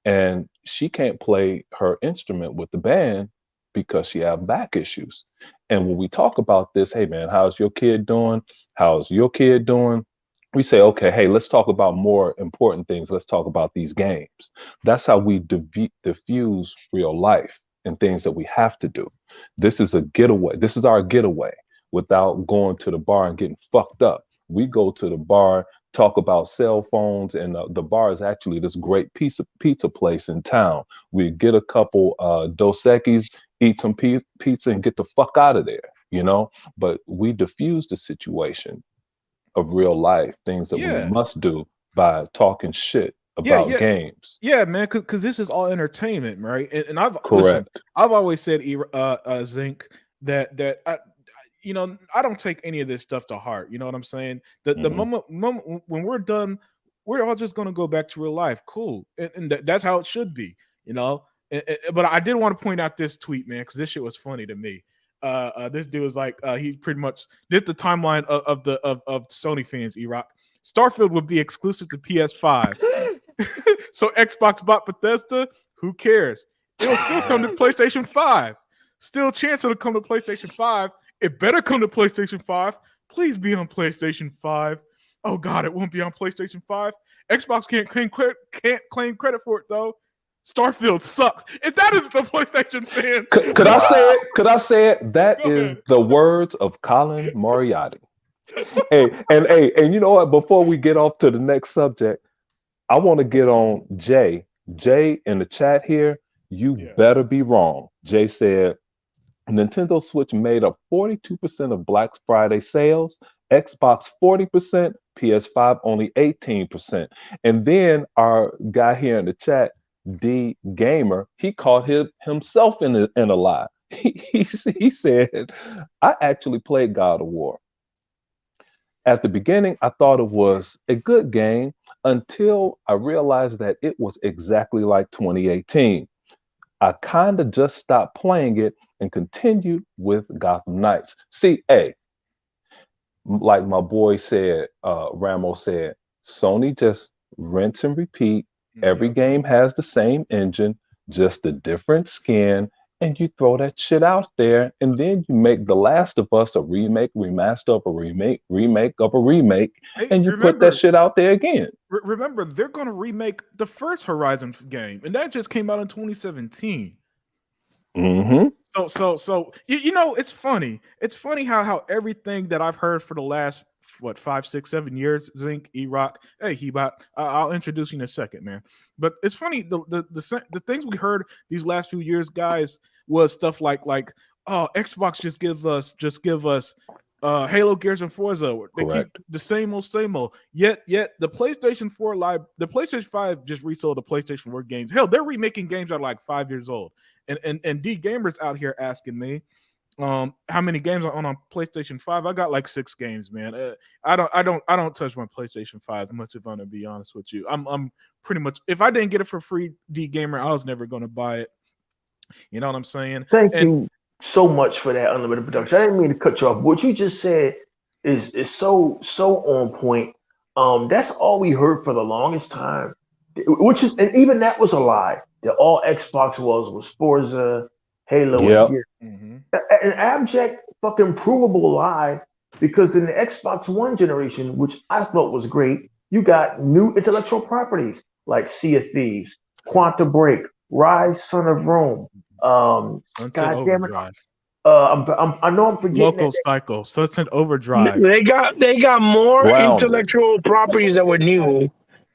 S2: and she can't play her instrument with the band because she have back issues. And when we talk about this, hey man, how's your kid doing? How's your kid doing? We say, okay, hey, let's talk about more important things. Let's talk about these games. That's how we diffuse real life and things that we have to do. This is a getaway. This is our getaway without going to the bar and getting fucked up. We go to the bar, talk about cell phones, and the bar is actually this great pizza place in town. We get a couple Dos Equis, eat some pizza, and get the fuck out of there, you know? But we diffuse the situation of real life, things that we
S1: Yeah.
S2: must do by talking shit
S1: Yeah,
S2: about
S1: yeah.
S2: games.
S1: Yeah, man, because this is all entertainment, right? And I've listen,
S2: Correct.
S1: I've always said, Zinc, that I don't take any of this stuff to heart. You know what I'm saying? The
S2: Mhm.
S1: moment when we're done, we're all just gonna go back to real life. Cool, and that's how it should be. You know. But I did want to point out this tweet, man, because this shit was funny to me. This dude was like, he pretty much this the timeline of Sony fans. Rock Starfield would be exclusive to PS5. So Xbox bought Bethesda. Who cares? It'll still come to PlayStation 5. Still chance it'll come to PlayStation 5. It better come to PlayStation 5. Please be on PlayStation 5. Oh God, it won't be on PlayStation 5. Xbox can't claim credit for it though. Starfield sucks. If that isn't the PlayStation fan,
S2: Could I say it? Could I say it? That
S1: Go
S2: is
S1: ahead.
S2: the words of Colin Moriarty. And you know what? Before we get off to the next subject, I want to get on Jay. Jay in the chat here, you
S1: Yeah.
S2: better be wrong. Jay said Nintendo Switch made up 42% of Black Friday sales, Xbox 40%, PS5 only 18%. And then our guy here in the chat, D Gamer, he caught himself in a lie. He said, I actually played God of War. At the beginning, I thought it was a good game until I realized that it was exactly like 2018. I kind of just stopped playing it and continued with Gotham Knights. See, like my boy said, Ramos said, Sony just rinse and repeat. Every
S1: Yep.
S2: game has the same engine, just a different skin, and you throw that shit out there, and then you make The Last of Us a remake, remaster of a remake of a remake,
S1: Hey,
S2: and you put
S1: remember,
S2: that shit out there again.
S1: remember, they're gonna remake the first Horizon game, and that just came out in 2017.
S2: Mm-hmm.
S1: So you know, it's funny. It's funny how everything that I've heard for the last 5, 6, 7 years, Zinc, E-Rock, hey Hebot, I'll introduce you in a second, man. But it's funny, the things we heard these last few years, guys, was stuff like oh, Xbox just give us Halo, Gears, and Forza. They keep
S2: Correct.
S1: the same old. Yet the PlayStation 4 the PlayStation 5 just resold the PlayStation 4 games. Hell, they're remaking games that are like 5 years old. And D Gamers out here asking me, how many games are on PlayStation 5? I got like 6 games, man. I don't touch my PlayStation 5 much, if I'm gonna be honest with you. I'm pretty much, if I didn't get it for free, D Gamer, I was never gonna buy it. You know what I'm saying?
S6: Thank you so much for that unlimited production. I didn't mean to cut you off. What you just said is so on point. That's all we heard for the longest time, and even that was a lie. That all Xbox was Forza, Halo, and
S2: Yep.
S6: Gears.
S1: Mm-hmm.
S6: An abject, fucking provable lie. Because in the Xbox One generation, which I thought was great, you got new intellectual properties like Sea of Thieves, Quantum Break, Rise, Son of Rome.
S1: Sunset
S6: God damn it!
S1: Overdrive,
S6: I know I'm forgetting
S1: Local
S6: that.
S1: Cycle, Sunset Overdrive.
S7: They got more
S2: Grounded.
S7: intellectual properties that were new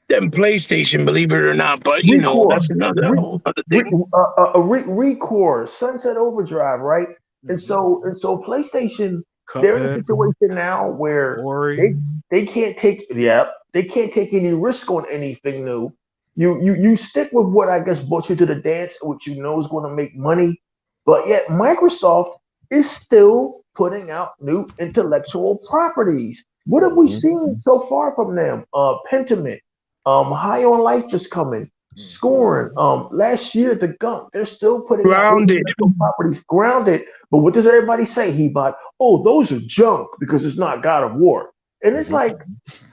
S7: than PlayStation, believe it or not. But you know,
S6: Recore,
S7: that's another
S6: Re-
S7: whole other thing.
S6: Recore, Sunset Overdrive, right? And so PlayStation, they're in a
S1: Cuphead,
S6: situation now where
S1: Ori.
S6: they can't take any risk on anything new. You stick with what I guess brought you to the dance, which you know is going to make money. But yet Microsoft is still putting out new intellectual properties. What have we seen so far from them? Pentiment, High on Life is coming, Scoring. Last year the Gump, they're still putting out new
S7: Grounded.
S6: intellectual properties. Grounded, but what does everybody say? He bought. Oh, those are junk because it's not God of War, and it's like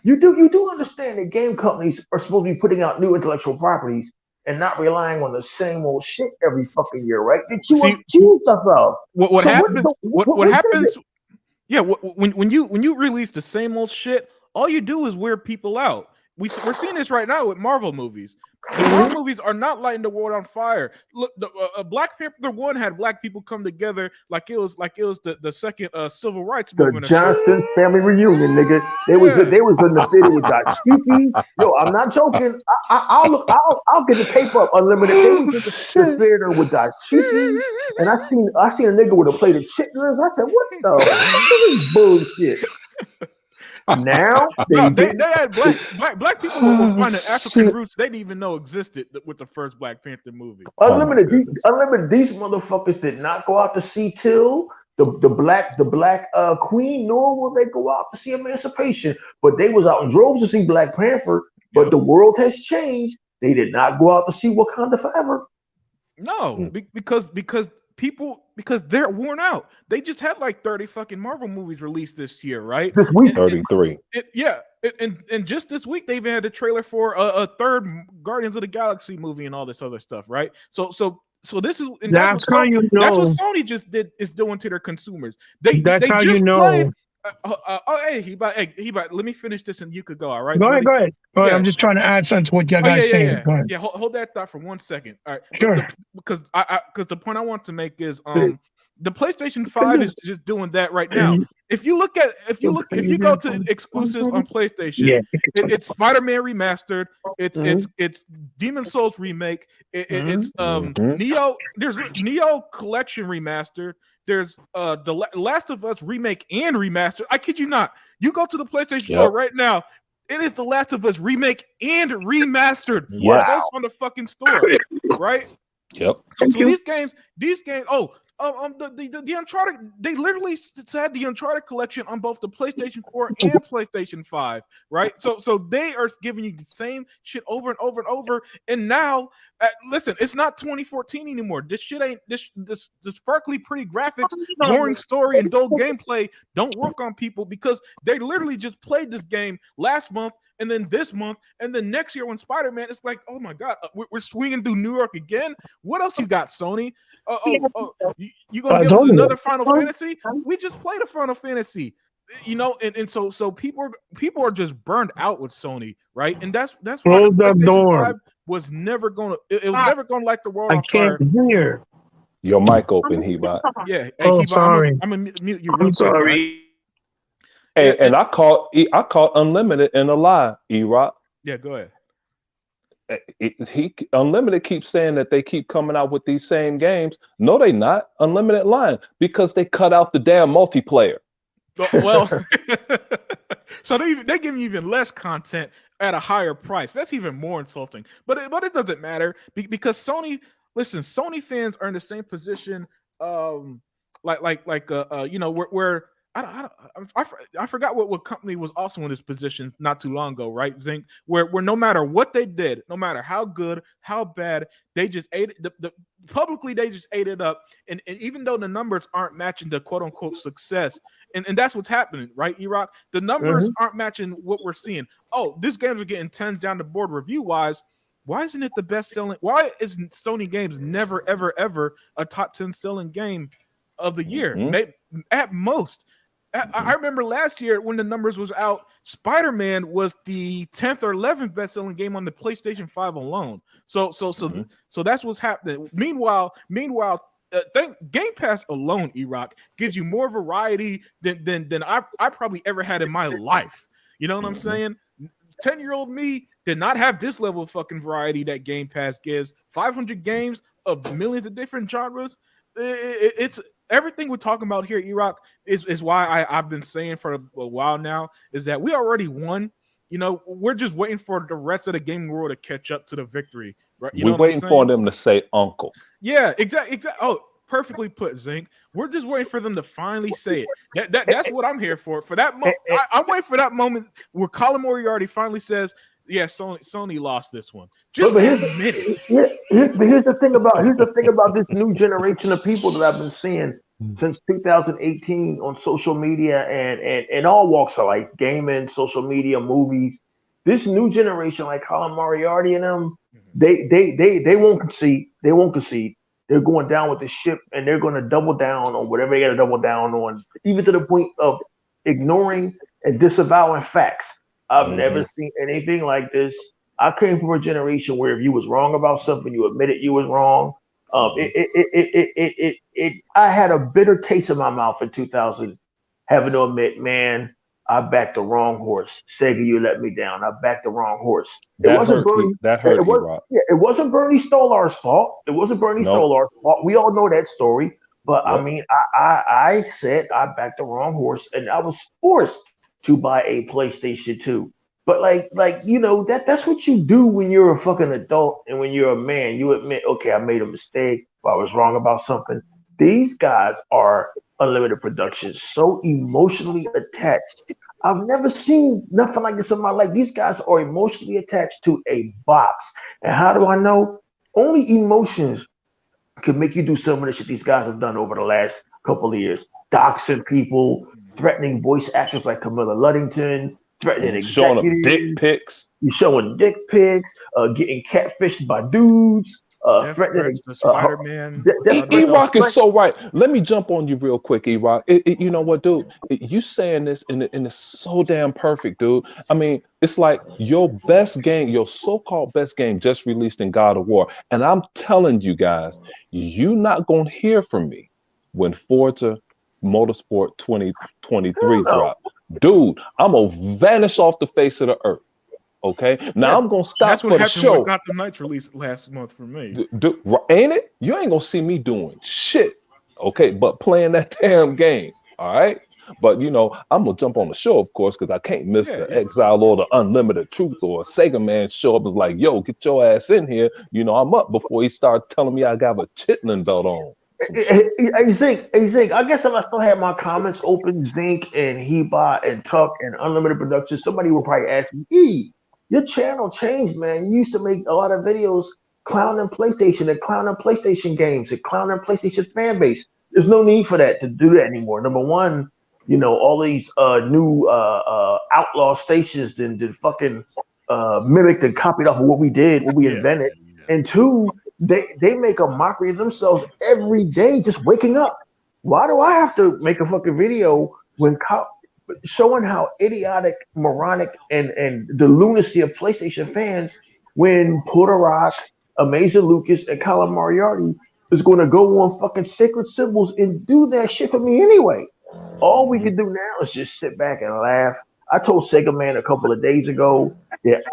S6: you do understand that game companies are supposed to be putting out new intellectual properties and not relying on the same old shit every fucking year, right? That you
S1: See,
S6: accuse stuff of.
S1: What
S6: So
S1: happens? What
S6: is
S1: happens?
S6: it?
S1: Yeah, when you release the same old shit, all you do is wear people out. We're seeing this right now with Marvel movies. The Marvel movies are not lighting the world on fire. Look, Black Panther 1 had black people come together like it was the second civil rights
S6: The
S1: movement.
S6: Johnson family reunion, nigga. They was in the theater with dashikis. Yo, I'm not joking. I'll get the tape up. Unlimited. They was in the theater with dashikis, and I seen a nigga with a plate of chitlins. I said, what the fuck is this bullshit? Now
S1: No, they had black people were finding African roots they didn't even know existed with the first Black Panther movie.
S6: Unlimited. These motherfuckers did not go out to see Till the black queen, nor will they go out to see Emancipation. But they was out in droves to see Black Panther. But the world has changed. They did not go out to see Wakanda Forever.
S1: No, because they're worn out. They just had like 30 fucking Marvel movies released this year, right?
S6: This week,
S2: 33.
S1: And just this week they even had a trailer for a third Guardians of the Galaxy movie and all this other stuff, right? So this is
S7: That's how you know.
S1: That's what Sony just is doing to their consumers. They
S7: That's how
S1: just
S7: you know.
S1: played. Hey, Heba, let me finish this and you could go. All right,
S7: Go ahead.
S1: Yeah.
S7: I'm just trying to add something to what you guys saying. Go ahead.
S1: Yeah, hold that thought for 1 second. All right,
S7: Sure.
S1: because the point I want to make is the PlayStation 5 is just doing that right now. If you go to exclusives on PlayStation, it's Spider-Man remastered, it's Demon Souls remake, it's Neo. There's Neo Collection remastered. There's the Last of Us remake and remastered. I kid you not. You go to the PlayStation store right now. It is the Last of Us remake and remastered.
S2: Wow.
S1: On the fucking store, right?
S2: Yep.
S1: So these games. The Uncharted, they literally had the Uncharted collection on both the PlayStation 4 and PlayStation 5, right? So they are giving you the same shit over and over and over. And now, listen, it's not 2014 anymore. This shit ain't the sparkly, pretty graphics, boring story, and dull gameplay don't work on people because they literally just played this game last month. And then this month, and then next year when Spider-Man, it's like, oh my God, we're swinging through New York again. What else you got, Sony? You gonna give us another Final Fantasy? We just played a Final Fantasy, and so people are just burned out with Sony, right? And that's why
S7: Close
S1: the
S7: that
S1: PlayStation
S7: door.
S1: 5 was never gonna. It was never gonna light the world
S7: I
S1: on fire.
S7: can't hear.
S2: Your mic open, Hebot.
S1: Yeah. Hey,
S7: Oh,
S1: Heba,
S7: sorry.
S1: I'm gonna mute you.
S7: I'm
S1: Real quick,
S7: sorry.
S1: right?
S2: Hey, and I caught Unlimited in a lie, E-Rock.
S1: Yeah, go ahead.
S2: Unlimited keeps saying that they keep coming out with these same games. No, they not. Unlimited lying because they cut out the damn multiplayer.
S1: Well, so they give you even less content at a higher price. That's even more insulting. But it doesn't matter because Sony. Listen, Sony fans are in the same position. Where I forgot what company was also in this position not too long ago, right? Zinc, where no matter what they did, no matter how good, how bad, they just ate it. Publicly they just ate it up, and even though the numbers aren't matching the quote unquote success, and that's what's happening, right? E-Rock, the numbers aren't matching what we're seeing. Oh, these games are getting 10s down the board review wise. Why isn't it the best selling? Why isn't Sony games never ever a top 10 selling game of the year? Maybe, at most. I remember last year when the numbers was out, Spider-Man was the 10th or 11th best-selling game on the PlayStation 5 alone. So that's what's happening. Meanwhile, Game Pass alone, E-Rock, gives you more variety than I probably ever had in my life. You know what I'm saying? 10-year-old me did not have this level of fucking variety that Game Pass gives. 500 games of millions of different genres. It's everything we're talking about here, E-Rock, is why I've been saying for a while now is that we already won. We're just waiting for the rest of the gaming world to catch up to the victory. Right?
S2: We're waiting for them to say uncle.
S1: Yeah, exactly. Oh, perfectly put, Zink. We're just waiting for them to finally say it. That's what I'm here for. For that moment, I'm waiting for that moment where Colin Moriarty finally says, "Yeah, Sony lost this one." Just
S6: But
S1: admit it.
S6: here's the thing about this new generation of people that I've been seeing since 2018 on social media and all walks of life, gaming, social media, movies. This new generation, like Colin Moriarty and them, they won't concede. They won't concede. They're going down with the ship, and they're going to double down on whatever they got to double down on, even to the point of ignoring and disavowing facts. I've never seen anything like this. I came from a generation where if you was wrong about something, you admitted you was wrong. I had a bitter taste in my mouth in 2000, having to admit, man, I backed the wrong horse. Sega, you let me down. I backed the wrong horse.
S2: That hurt you, Rob.
S6: Yeah, it wasn't Bernie Stolar's fault. It wasn't Bernie Stolar's fault. We all know that story. But I mean, I said I backed the wrong horse, and I was forced to buy a PlayStation 2. But like you know, that's what you do when you're a fucking adult and when you're a man. You admit, okay, I made a mistake. I was wrong about something. These guys are Unlimited Productions, so emotionally attached. I've never seen nothing like this in my life. These guys are emotionally attached to a box. And how do I know? Only emotions can make you do some of the shit these guys have done over the last couple of years. Doxing people, threatening voice actors like Camilla Luddington, threatening executives.
S2: Showing them dick pics.
S6: You're showing dick pics, getting catfished by dudes. Threatening
S1: Spider-Man.
S2: E-Rock is so right. Let me jump on you real quick, E-Rock. You know what, dude? You saying this and it's so damn perfect, dude. I mean, it's like your best game, your so-called best game just released in God of War. And I'm telling you guys, you're not going to hear from me when Forza Motorsport 2023 drop. Dude, I'm going to vanish off the face of the earth. Okay, now I'm gonna stop
S1: that's
S2: for
S1: what
S2: the
S1: happened
S2: show.
S1: with Gotham Knights released last month for me.
S2: Ain't it? You ain't gonna see me doing shit. Okay, but playing that damn game. All right. But you know, I'm gonna jump on the show, of course, because I can't miss the Exile or the Unlimited Truth or a Sega Man show up and like, yo, get your ass in here. You know, I'm up before he started telling me I got a chitlin belt on.
S6: Hey, Zink, I guess if I still had my comments open, Zink and Hebot and Tuck and Unlimited Productions, somebody would probably ask me, E, your channel changed, man. You used to make a lot of videos clowning PlayStation and clowning PlayStation games and clowning PlayStation fan base. There's no need for that to do that anymore. Number one, you know, all these new outlaw stations did fucking mimicked and copied off of what we did, what we invented. And two, they make a mockery of themselves every day just waking up. Why do I have to make a fucking video when showing how idiotic, moronic, and the lunacy of PlayStation fans when Puerto Rock, Amazing Lucas, and Colin Moriarty is going to go on fucking Sacred Symbols and do that shit for me anyway? All we can do now is just sit back and laugh. I told Sega Man a couple of days ago that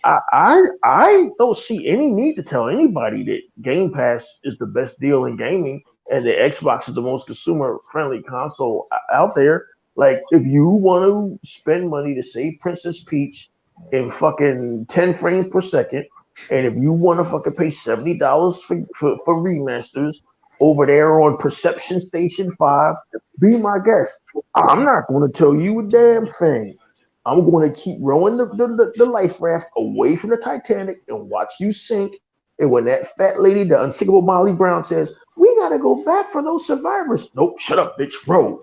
S6: I don't see any need to tell anybody that Game Pass is the best deal in gaming and the Xbox is the most consumer-friendly console out there. Like, if you want to spend money to save Princess Peach in fucking 10 frames per second, and if you want to fucking pay $70 for remasters over there on Perception Station 5, be my guest. I'm not going to tell you a damn thing. I'm going to keep rowing the life raft away from the Titanic and watch you sink. And when that fat lady, the unsinkable Molly Brown, says, we got to go back for those survivors. Nope, shut up, bitch. Row.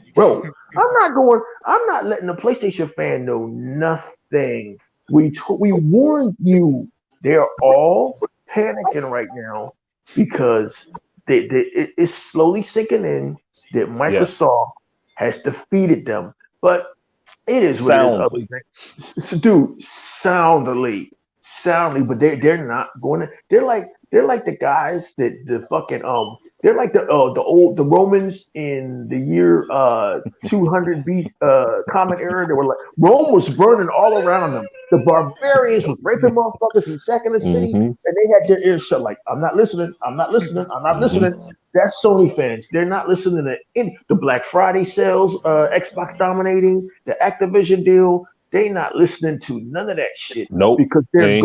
S6: I'm not letting the PlayStation fan know nothing. We warned you. They're all panicking right now because it's slowly sinking in that Microsoft has defeated them. But it is what it is. Dude, soundly, but they're not going to. They're like the guys that the fucking they're like the Romans in the year 200 BC Common Era. They were like, Rome was burning all around them. The barbarians was raping motherfuckers and sacking the city, and they had their ears shut. Like, I'm not listening. That's Sony fans. They're not listening to the Black Friday sales, Xbox dominating, the Activision deal. They not listening to none of that shit.
S2: Nope.
S6: Because their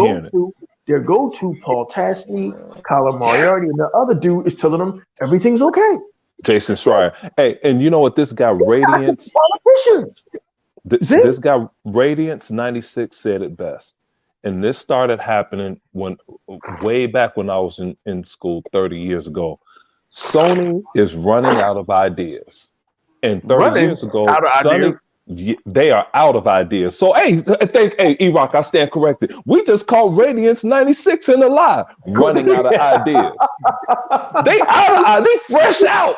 S6: go-to Paul Tasney, Colin Moriarty, and the other dude is telling them everything's okay.
S2: Jason Schreier. Hey, and you know what? This guy Radiance,
S6: Politicians.
S2: this guy Radiance 96 said it best. And this started happening way back when I was in school 30 years ago. Sony is running out of ideas. And 30 years ago, Sony, they are out of ideas. So, hey, E-Rock, I stand corrected. We just called Radiance 96 in a lie. Running out of ideas. They fresh out.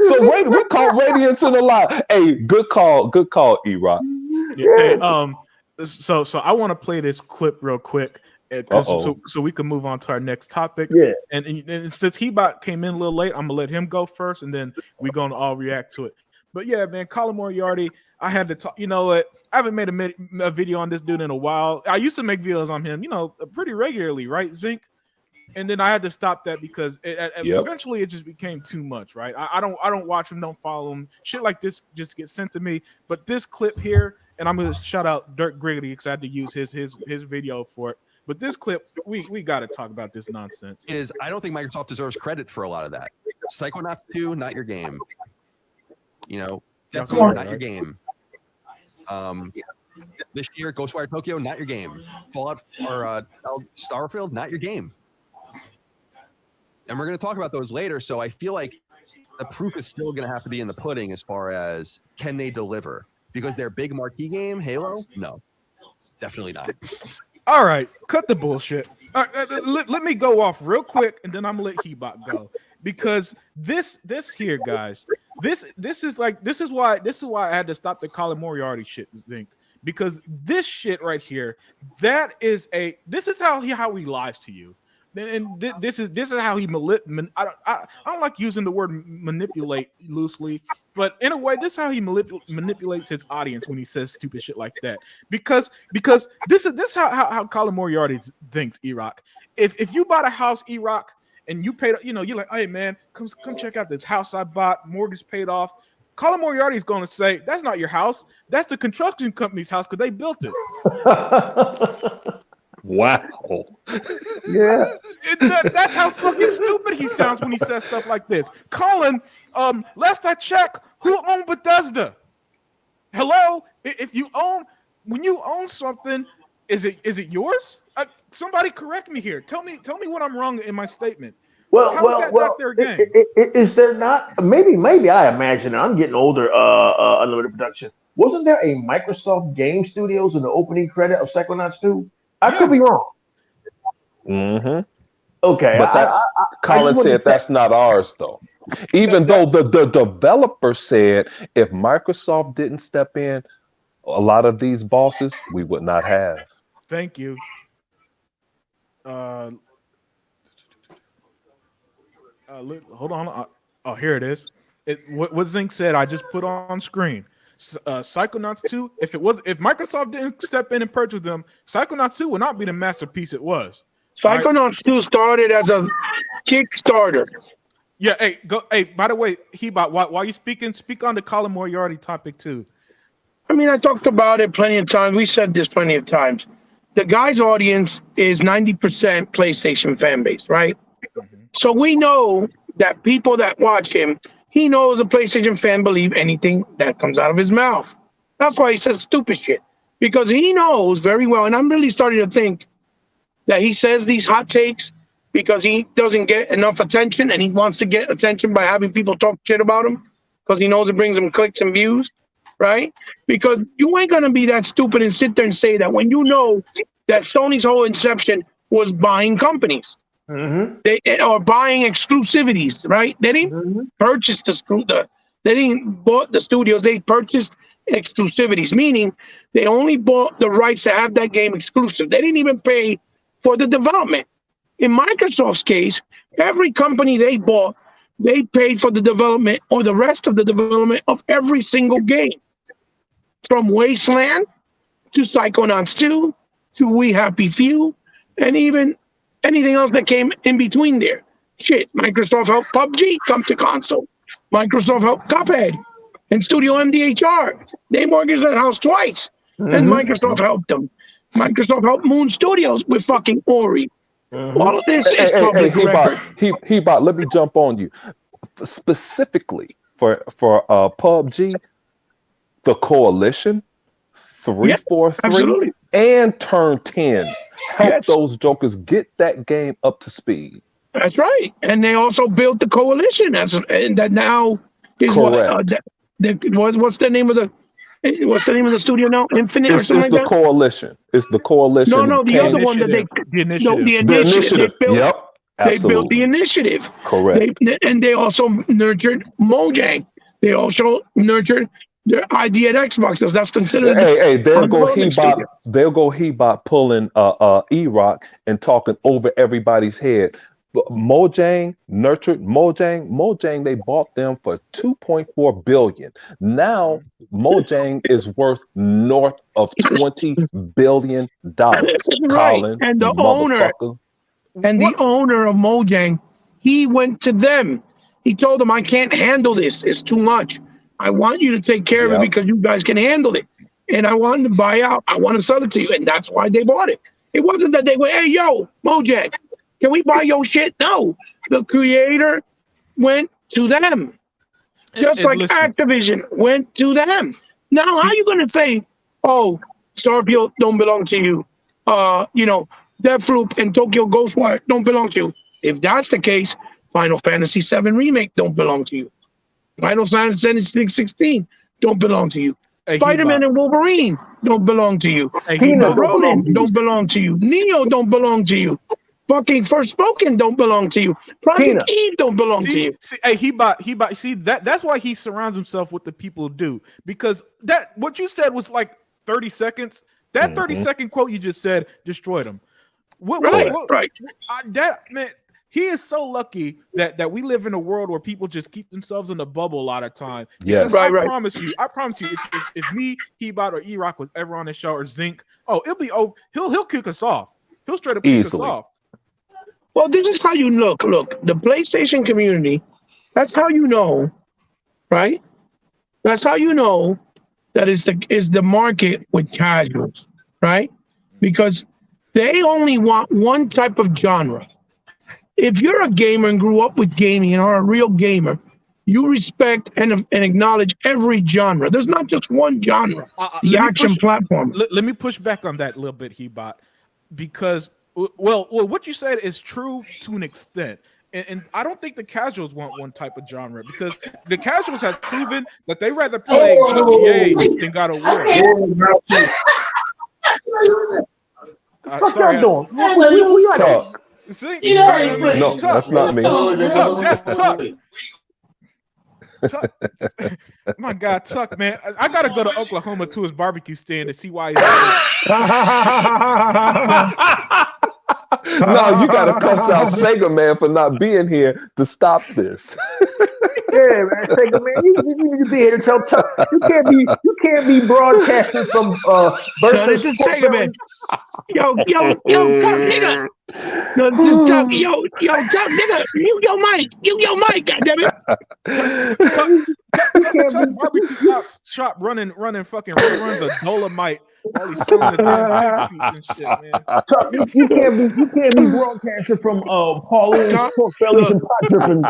S2: So we call Radiance in a lie. Hey, good call, E-Rock.
S1: Yeah, hey, so I want to play this clip real quick, so we can move on to our next topic.
S6: Yeah.
S1: And since Hebot came in a little late, I'm gonna let him go first, and then we're gonna all react to it. But yeah, man, Colin Moriarty, I had to talk. You know what? I haven't made a video on this dude in a while. I used to make videos on him, pretty regularly, right, Zink? And then I had to stop that because eventually it just became too much, right? I don't watch him, don't follow him. Shit like this just gets sent to me. But this clip here, and I'm gonna shout out Dirk Griggity because I had to use his video for it. But this clip, we got to talk about this nonsense.
S8: I don't think Microsoft deserves credit for a lot of that. Psychonauts 2, not your game. Definitely not your game. This year, Ghostwire Tokyo, not your game. Fallout or Starfield, not your game. And we're going to talk about those later. So I feel like the proof is still going to have to be in the pudding as far as can they deliver? Because their big marquee game, Halo, no, definitely not.
S1: All right, cut the bullshit. Let me go off real quick, and then I'm gonna let Hebot go because this here, guys, this is why I had to stop the Colin Moriarty shit, Zink, because this shit right here, this is how he lies to you. And this is how he I don't like using the word manipulate loosely, but in a way, this is how he manipulates his audience when he says stupid shit like that. Because this is how Colin Moriarty thinks. E-Rock, if you bought a house, E-Rock, and you paid, you're like, hey man, come check out this house I bought, mortgage paid off. Colin Moriarty is going to say that's not your house, that's the construction company's house because they built it.
S2: Wow.
S6: Yeah.
S1: That's how fucking stupid he sounds when he says stuff like this. Colin, last I checked, who owned Bethesda? Hello? When you own something, is it yours? Somebody correct me here. Tell me when I'm wrong in my statement.
S6: Is there not? Maybe I imagine it. I'm getting older. Unlimited Production. Wasn't there a Microsoft Game Studios in the opening credit of Psychonauts 2? I could be wrong.
S2: Mm-hmm.
S6: Okay.
S2: But Colin said that's not ours, though. Even though the developer said if Microsoft didn't step in, a lot of these bosses we would not have.
S1: Thank you. Hold on. Oh, here it is. What Zink said, I just put on screen. Psychonauts 2, if Microsoft didn't step in and purchase them, Psychonauts 2 would not be the masterpiece it was.
S7: Psychonauts 2 started as a Kickstarter.
S1: Yeah, hey, by the way, Hebot, while you speak on the Colin Moriarty topic too.
S7: I mean, I talked about it plenty of times. We said this plenty of times. The guy's audience is 90% PlayStation fan base, right? Mm-hmm. So we know that people that watch him, he knows a PlayStation fan believe anything that comes out of his mouth. That's why he says stupid shit. Because he knows very well, and I'm really starting to think that he says these hot takes because he doesn't get enough attention and he wants to get attention by having people talk shit about him because he knows it brings him clicks and views, right? Because you ain't going to be that stupid and sit there and say that when you know that Sony's whole inception was buying companies. Mm-hmm. They are buying exclusivities, right? They didn't purchase they didn't bought the studios. They purchased exclusivities, meaning they only bought the rights to have that game exclusive. They didn't even pay for the development. In Microsoft's case, every company they bought, they paid for the development or the rest of the development of every single game, from Wasteland to Psychonauts 2 to We Happy Few, and even anything else that came in between there. Shit, Microsoft helped PUBG come to console. Microsoft helped Cuphead and Studio MDHR. They mortgaged that house twice, and Microsoft helped them. Microsoft helped Moon Studios with fucking Ori. All of this is public record.
S2: Hebot, let me jump on you. specifically for PUBG, the coalition, 343,
S7: absolutely.
S2: and Turn 10 help
S7: Yes.
S2: those jokers get that game up to speed.
S7: That's right. And they also built the coalition and that now is
S2: Correct.
S7: what's the name of the studio now? Infinite or
S2: It's
S7: something
S2: the
S7: like that?
S2: coalition. It's the coalition.
S7: No, the
S2: came-
S7: other one that they
S1: The initiative.
S7: the
S2: the
S7: initiative.
S2: initiative.
S7: They built,
S2: Yep.
S7: they
S2: Absolutely.
S7: built the initiative.
S2: Correct.
S7: And they also nurtured Mojang. They also nurtured their ID at Xbox because that's considered
S2: Hey, there
S7: a
S2: go
S7: development
S2: Hebot.
S7: studio.
S2: There go Hebot pulling E-Rock and talking over everybody's head. But Mojang nurtured Mojang. They bought them for $2.4 billion. Now Mojang is worth north of $20 billion.
S7: Right.
S2: Colin,
S7: And the
S2: you
S7: owner
S2: motherfucker.
S7: and the owner of Mojang, he went to them. He told them, I can't handle this. It's too much. I want you to take care of it
S2: Yep.
S7: because you guys can handle it. And I want to buy out. I want to sell it to you. And that's why they bought it. It wasn't that they went, hey, yo, Mojang, can we buy your shit? No. The creator went to them. Just like
S1: listen,
S7: Activision went to them. Now, how you going to say, oh, Starfield don't belong to you? Deathloop and Tokyo Ghostwire don't belong to you. If that's the case, Final Fantasy VII Remake don't belong to you. Final Fantasy 16 don't belong to you.
S1: Hey,
S7: Spider-Man
S1: Hebot.
S7: and Wolverine don't belong to you.
S1: Hey,
S6: Peanut
S1: Hebot.
S6: don't belong
S7: Ronin
S6: to you.
S7: don't belong to you. Neo don't belong to you. Fucking Forspoken don't belong to you. Project
S6: Peanut.
S7: Eve don't belong to you.
S1: Hey, Hebot. See that's why he surrounds himself with the people who do, because that what you said was like 30 seconds. That 30-second quote you just said destroyed him.
S7: Right.
S1: Man, he is so lucky that we live in a world where people just keep themselves in a bubble a lot of time.
S2: Yes.
S1: Because
S7: Right.
S1: I promise you, if me, Hebot, or E-Rock was ever on this show, or Zinc, it'll be over. He'll kick us off. He'll straight up kick us
S2: Easily.
S1: off.
S7: Well, this is how you look. Look, the PlayStation community, that's how you know, right? That's how you know that is the market with casuals, right? Because they only want one type of genre. If you're a gamer and grew up with gaming and are a real gamer, you respect and acknowledge every genre. There's not just one genre. The action platform.
S1: Let me push back on that a little bit, Hebot, because well, what you said is true to an extent. And I don't think the casuals want one type of genre, because the casuals have proven that they rather play GTA than God of War.
S6: What's
S1: Sorry,
S6: y'all doing? Who you at?
S2: Tuck.
S1: See?
S2: No, that's not me.
S1: Tuck, that's Tuck. Tuck. My God, Tuck, man. I gotta go to Oklahoma to his barbecue stand to see why he's
S2: No, you gotta cuss out Sega Man for not being here to stop this.
S6: Yeah, man. Sega, man, you need to be here to tell Tuck. You can't be broadcasting from
S7: No, this is Sega Man. Yo, Tuck, nigga. No, this is Tuck. Yo, Tuck, nigga. Mute your mic, goddammit.
S1: Tuck barbecue shop running fucking reruns of Dolomite while he's selling the damn pig and shit, man.
S6: Tuck, you can't be broadcasting from Pauline's pork bellies and pot dripping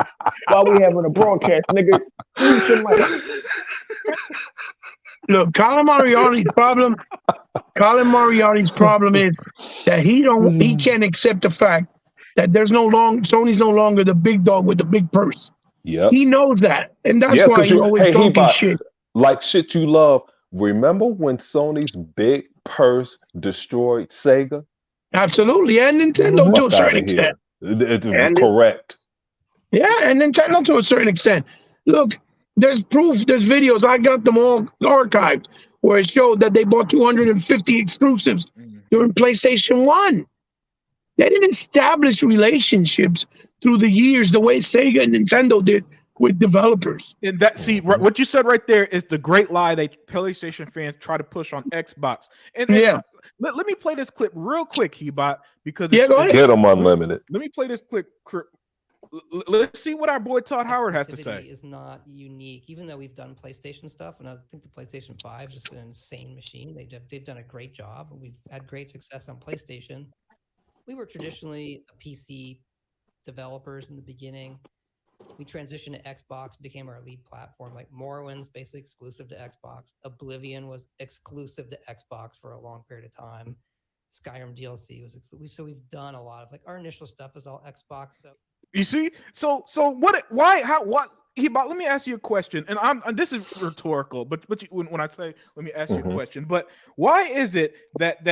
S6: while we having a broadcast, nigga. Mute your mic.
S7: Look, Colin Moriarty's problem is that he can't accept the fact that Sony's no longer the big dog with the big purse.
S2: Yep.
S7: He knows that, and that's why he's always talking shit.
S2: Like shit you love. Remember when Sony's big purse destroyed Sega?
S7: Absolutely, and Nintendo to a certain extent.
S2: Correct.
S7: Yeah, and Nintendo to a certain extent. Look, there's proof, there's videos. I got them all archived where it showed that they bought 250 exclusives during PlayStation 1. They didn't establish relationships through the years the way Sega and Nintendo did with developers.
S1: And that, what you said right there is the great lie that PlayStation fans try to push on Xbox. And let me play this clip real quick, Hebot, because
S7: go ahead.
S2: Get them unlimited.
S1: Let me play this clip. Let's see what our boy Todd Howard has to say.
S5: Is not unique, even though we've done PlayStation stuff, and I think the PlayStation 5 is just an insane machine. They've done a great job, and we've had great success on PlayStation. We were traditionally a PC developers in the beginning. We transitioned to Xbox, became our lead platform. Like Morrowind's basically exclusive to Xbox. Oblivion was exclusive to Xbox for a long period of time. Skyrim DLC was exclusive. So we've done a lot of like our initial stuff is all Xbox. So
S1: You see, so what? Why? How? What? Let me ask you a question, and this is rhetorical, but when I say let me ask you a question, but why is it that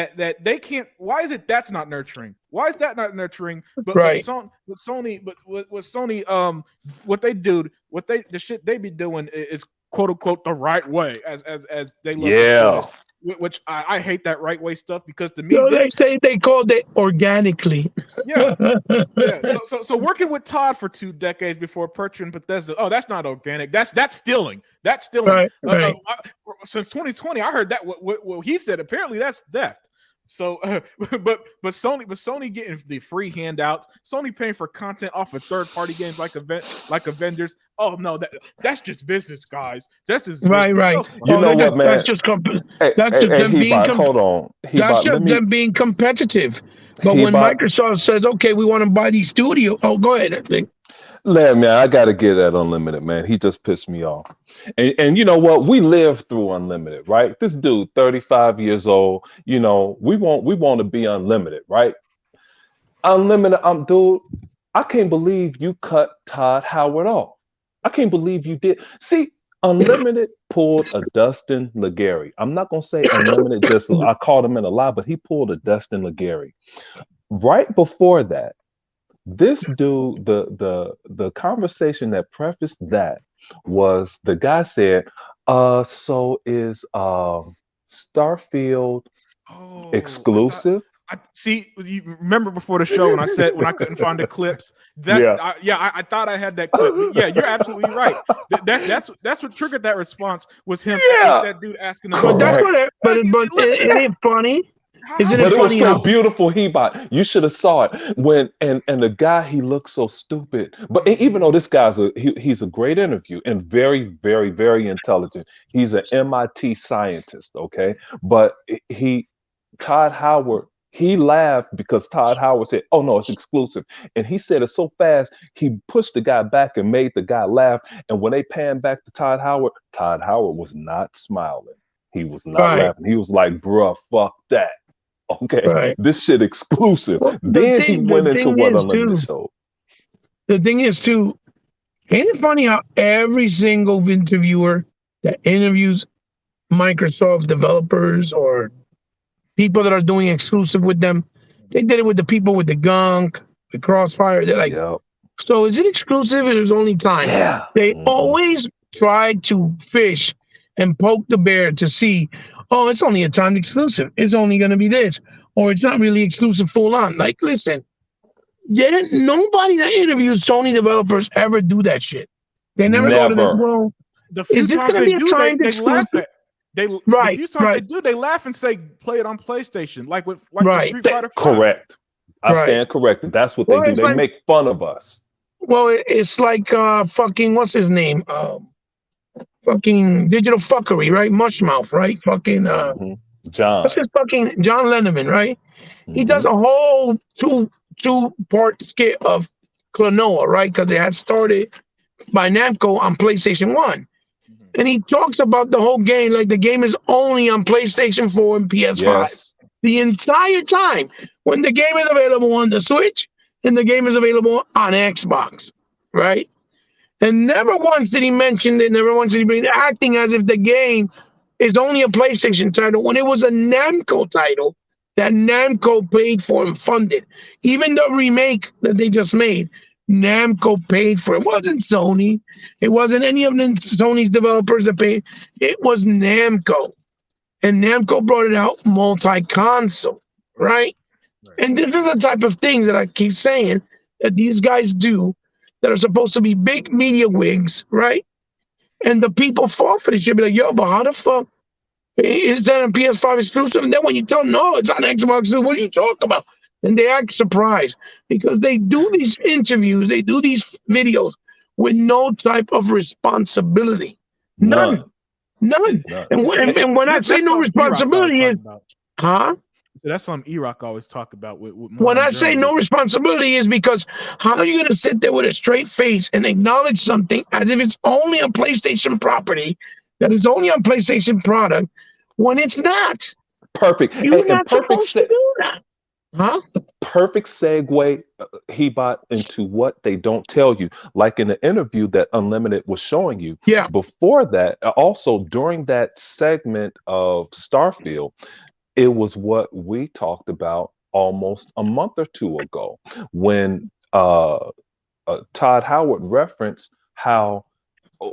S1: they can't? Why is it that's not nurturing? Why is that not nurturing? But
S7: Right.
S1: with Sony, what they do, the shit they be doing is quote unquote the right way, as they love to put it, which I hate that right way stuff because to me,
S7: So they say they called it organically.
S1: yeah. So working with Todd for 2 decades before purchasing Bethesda, oh, that's not organic. That's stealing. That's stealing.
S7: Right.
S1: Since 2020, I heard that what he said. Apparently, that's theft. So, but Sony getting the free handouts. Sony paying for content off of third-party games like Avengers. Oh no, that's just business, guys. That's just
S7: right.
S1: business.
S2: You know what, man?
S7: That's just them being competitive. But when Microsoft says, "Okay, we want to buy these studios," oh, go ahead. I think.
S2: Man, I got to get at Unlimited, man. He just pissed me off. And you know what? We lived through Unlimited, right? This dude, 35 years old. You know, we want to be Unlimited, right? Unlimited, dude. I can't believe you cut Todd Howard off. I can't believe you did. See, Unlimited pulled a Dustin Legary. I'm not gonna say Unlimited just. I called him in a lie, but he pulled a Dustin Legary. Right before that. This dude, the conversation that prefaced that was the guy said, so is Starfield exclusive?
S1: I see. You remember before the show when I said when I couldn't find the clips? I thought I had that clip. But yeah, you're absolutely right. That's what triggered that response was him. Was that dude asking him.
S7: But that's what. But isn't it funny? Isn't
S2: But
S7: it
S2: was
S7: funny
S2: so beautiful, you should have saw it when and the guy, he looked so stupid. But even though this guy's he's a great interview and very, very, very intelligent. He's an MIT scientist, okay? But Todd Howard, he laughed because Todd Howard said, "Oh no, it's exclusive," and he said it so fast he pushed the guy back and made the guy laugh. And when they panned back to Todd Howard was not smiling. He was not laughing. He was like, "Bruh, fuck that." Okay, this shit exclusive.
S7: Well,
S2: then he went into what Unlimited showed.
S7: The thing is, too, ain't it funny how every single interviewer that interviews Microsoft developers or people that are doing exclusive with them, they did it with the people with the gunk, the Crossfire. They're like, so is it exclusive? There's only time.
S2: Yeah.
S7: They always try to fish and poke the bear to see, oh, it's only a timed exclusive. It's only going to be this. Or it's not really exclusive full on. Like, listen, nobody that interviews Sony developers ever do that shit. They never go to them, well, is this going to be a timed exclusive?
S1: The few times they do, they laugh and say, play it on PlayStation. Like with Street Fighter 5.
S2: Correct. I stand corrected. That's what they do. They make fun of us.
S7: Well, it's like fucking, what's his name? Fucking digital fuckery, right? Mushmouth, right? Fucking
S2: John.
S7: What's his fucking John Lennon, right? He does a whole two-part skit of Klonoa, right? Because it had started by Namco on PlayStation 1. And he talks about the whole game, like the game is only on PlayStation 4 and PS5.
S2: Yes.
S7: The entire time when the game is available on the Switch and the game is available on Xbox, right? And never once did he mention it, never once did he be acting as if the game is only a PlayStation title when it was a Namco title that Namco paid for and funded. Even the remake that they just made, Namco paid for. It wasn't Sony. It wasn't any of the Sony's developers that paid. It was Namco. And Namco brought it out multi-console, right? And this is the type of things that I keep saying that these guys do that are supposed to be big media wigs, right? And the people fall for this shit. Be like, yo, but how the fuck is that a PS5 exclusive? And then when you tell them, no, it's on Xbox, what are you talking about? And they act surprised because they do these interviews, they do these videos with no type of responsibility. None. And when I say no responsibility is, huh?
S1: that's something E-Rock always talk about with
S7: When
S1: modern
S7: I say no
S1: journalism.
S7: responsibility is because how are you going to sit there with a straight face and acknowledge something as if it's only a PlayStation property, that is only a PlayStation product, when it's not?
S2: Perfect.
S7: You're
S2: And
S7: not supposed to do that. Huh?
S2: perfect segue, Hebot, into what they don't tell you. Like in the interview that Unlimited was showing you.
S7: Yeah.
S2: Before that, also during that segment of Starfield, it was what we talked about almost a month or two ago when Todd Howard referenced how,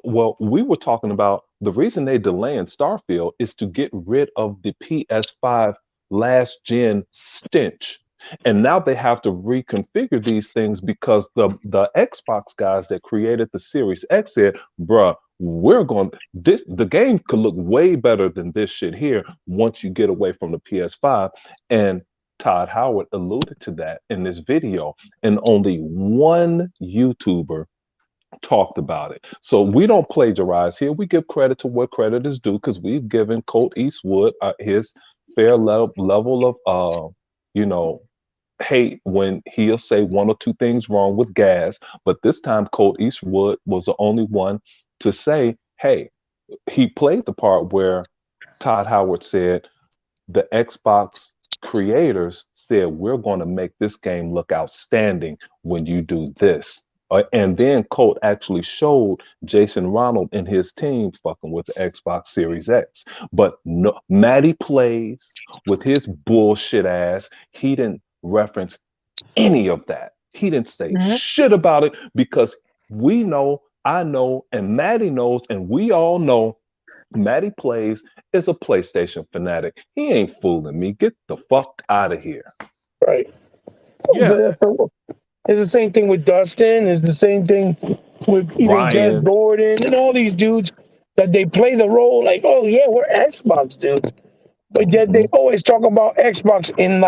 S2: well, we were talking about the reason they delaying Starfield is to get rid of the PS5 last gen stench. And now they have to reconfigure these things because the Xbox guys that created the Series X said, bruh, the game could look way better than this shit here once you get away from the PS5. And Todd Howard alluded to that in this video, and only one YouTuber talked about it. So we don't plagiarize here. We give credit to what credit is due because we've given Colt Eastwood his fair level of, hate when he'll say one or two things wrong with gas. But this time, Colt Eastwood was the only one to say, hey, he played the part where Todd Howard said the Xbox creators said, we're going to make this game look outstanding when you do this. And then Colt actually showed Jason Ronald and his team fucking with the Xbox Series X. But no, Matty Plays with his bullshit ass, he didn't reference any of that. He didn't say shit about it because we know, I know, and Matty knows, and we all know Matty Plays is a PlayStation fanatic. He ain't fooling me. Get the fuck out of here.
S7: Right.
S1: Yeah.
S7: It's the same thing with Dustin. It's the same thing with even Jeff Gordon and all these dudes that they play the role like, oh yeah, we're Xbox dudes, but yet they always talk about Xbox in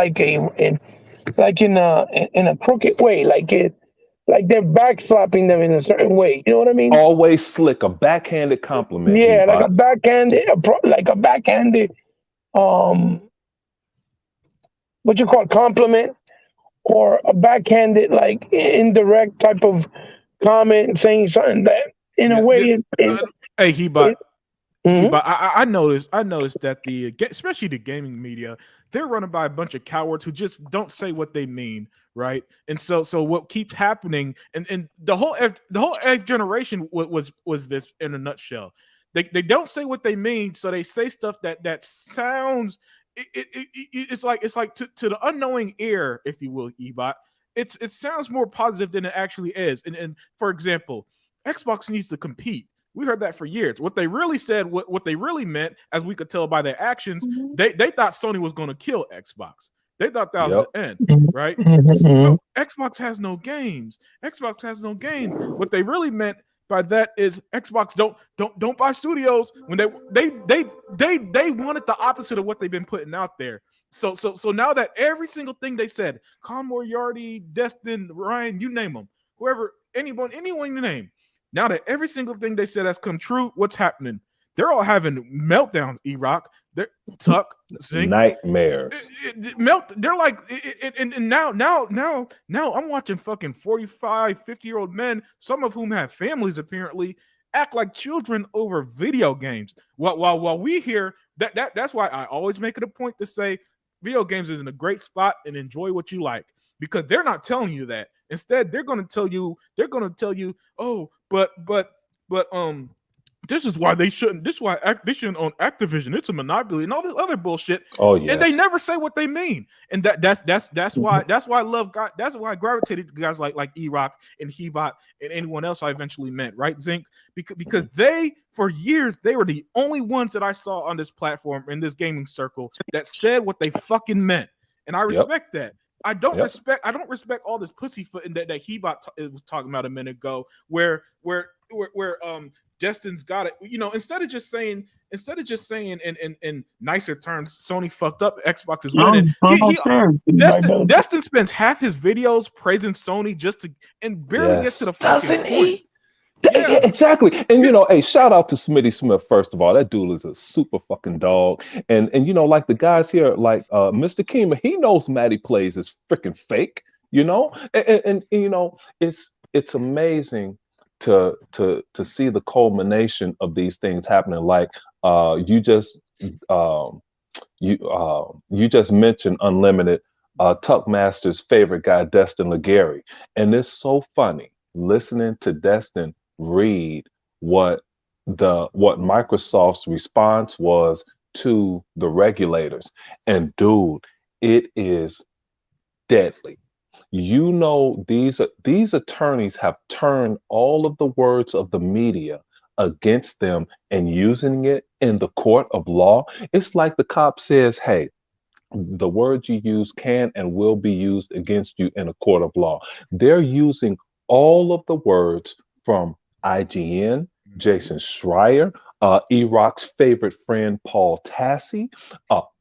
S7: a crooked way, like they're backslapping them in a certain way. You know what I mean?
S2: Always slick, a backhanded compliment.
S7: Yeah, like a backhanded, what you call compliment, or a backhanded, like indirect type of comment saying something that in a way.
S1: Hey, Hebot. I noticed that especially the gaming media, they're run by a bunch of cowards who just don't say what they mean, right? And so what keeps happening, and the whole F generation was this in a nutshell. They don't say what they mean, so they say stuff that sounds. It's like to the unknowing ear, if you will, Ebot. It sounds more positive than it actually is. And for example, Xbox needs to compete. We heard that for years. What they really said, what they really meant, as we could tell by their actions, they thought Sony was going to kill Xbox. They thought that was the end, right? So Xbox has no games. Xbox has no games. What they really meant by that is Xbox don't buy studios. When they wanted the opposite of what they've been putting out there. So now that every single thing they said, Con Moriarty, Destin, Ryan, you name them, whoever, anyone you name. Now that every single thing they said has come true, what's happening? They're all having meltdowns, E-Rock. They're Tuck, Zink.
S2: Nightmares.
S1: They're like, and now I'm watching fucking 45, 50-year-old men, some of whom have families apparently, act like children over video games. While we hear that's why I always make it a point to say video games is in a great spot and enjoy what you like, because they're not telling you that. Instead, they're going to tell you, oh, but this is why they shouldn't. This is why they shouldn't own Activision. It's a monopoly and all this other bullshit.
S2: Oh yeah.
S1: And they never say what they mean. And that's why I love God. That's why I gravitated to guys like E-Rock and Hebot and anyone else I eventually met. Right, Zink? Because they, for years, they were the only ones that I saw on this platform in this gaming circle that said what they fucking meant. And I respect that. I don't respect all this pussyfooting that Hebot was talking about a minute ago, where Justin's got it. You know, instead of just saying in nicer terms, Sony fucked up, Xbox is winning. Destin spends half his videos praising Sony and barely gets to the fucking point. Yeah.
S2: Exactly. And hey, shout out to Smitty Smith, first of all. That dude is a super fucking dog. And like the guys here, like Mr. Kima, he knows Matty Plays is freaking fake, and it's amazing to see the culmination of these things happening. Like um you just mentioned Unlimited, Tuck Master's favorite guy, Destin Legary. And it's so funny listening to Destin read what what Microsoft's response was to the regulators. And dude, it is deadly. These attorneys have turned all of the words of the media against them and using it in the court of law. It's like the cop says, hey, the words you use can and will be used against you in a court of law. They're using all of the words from IGN, Jason Schreier, Eroc's favorite friend, Paul Tassi.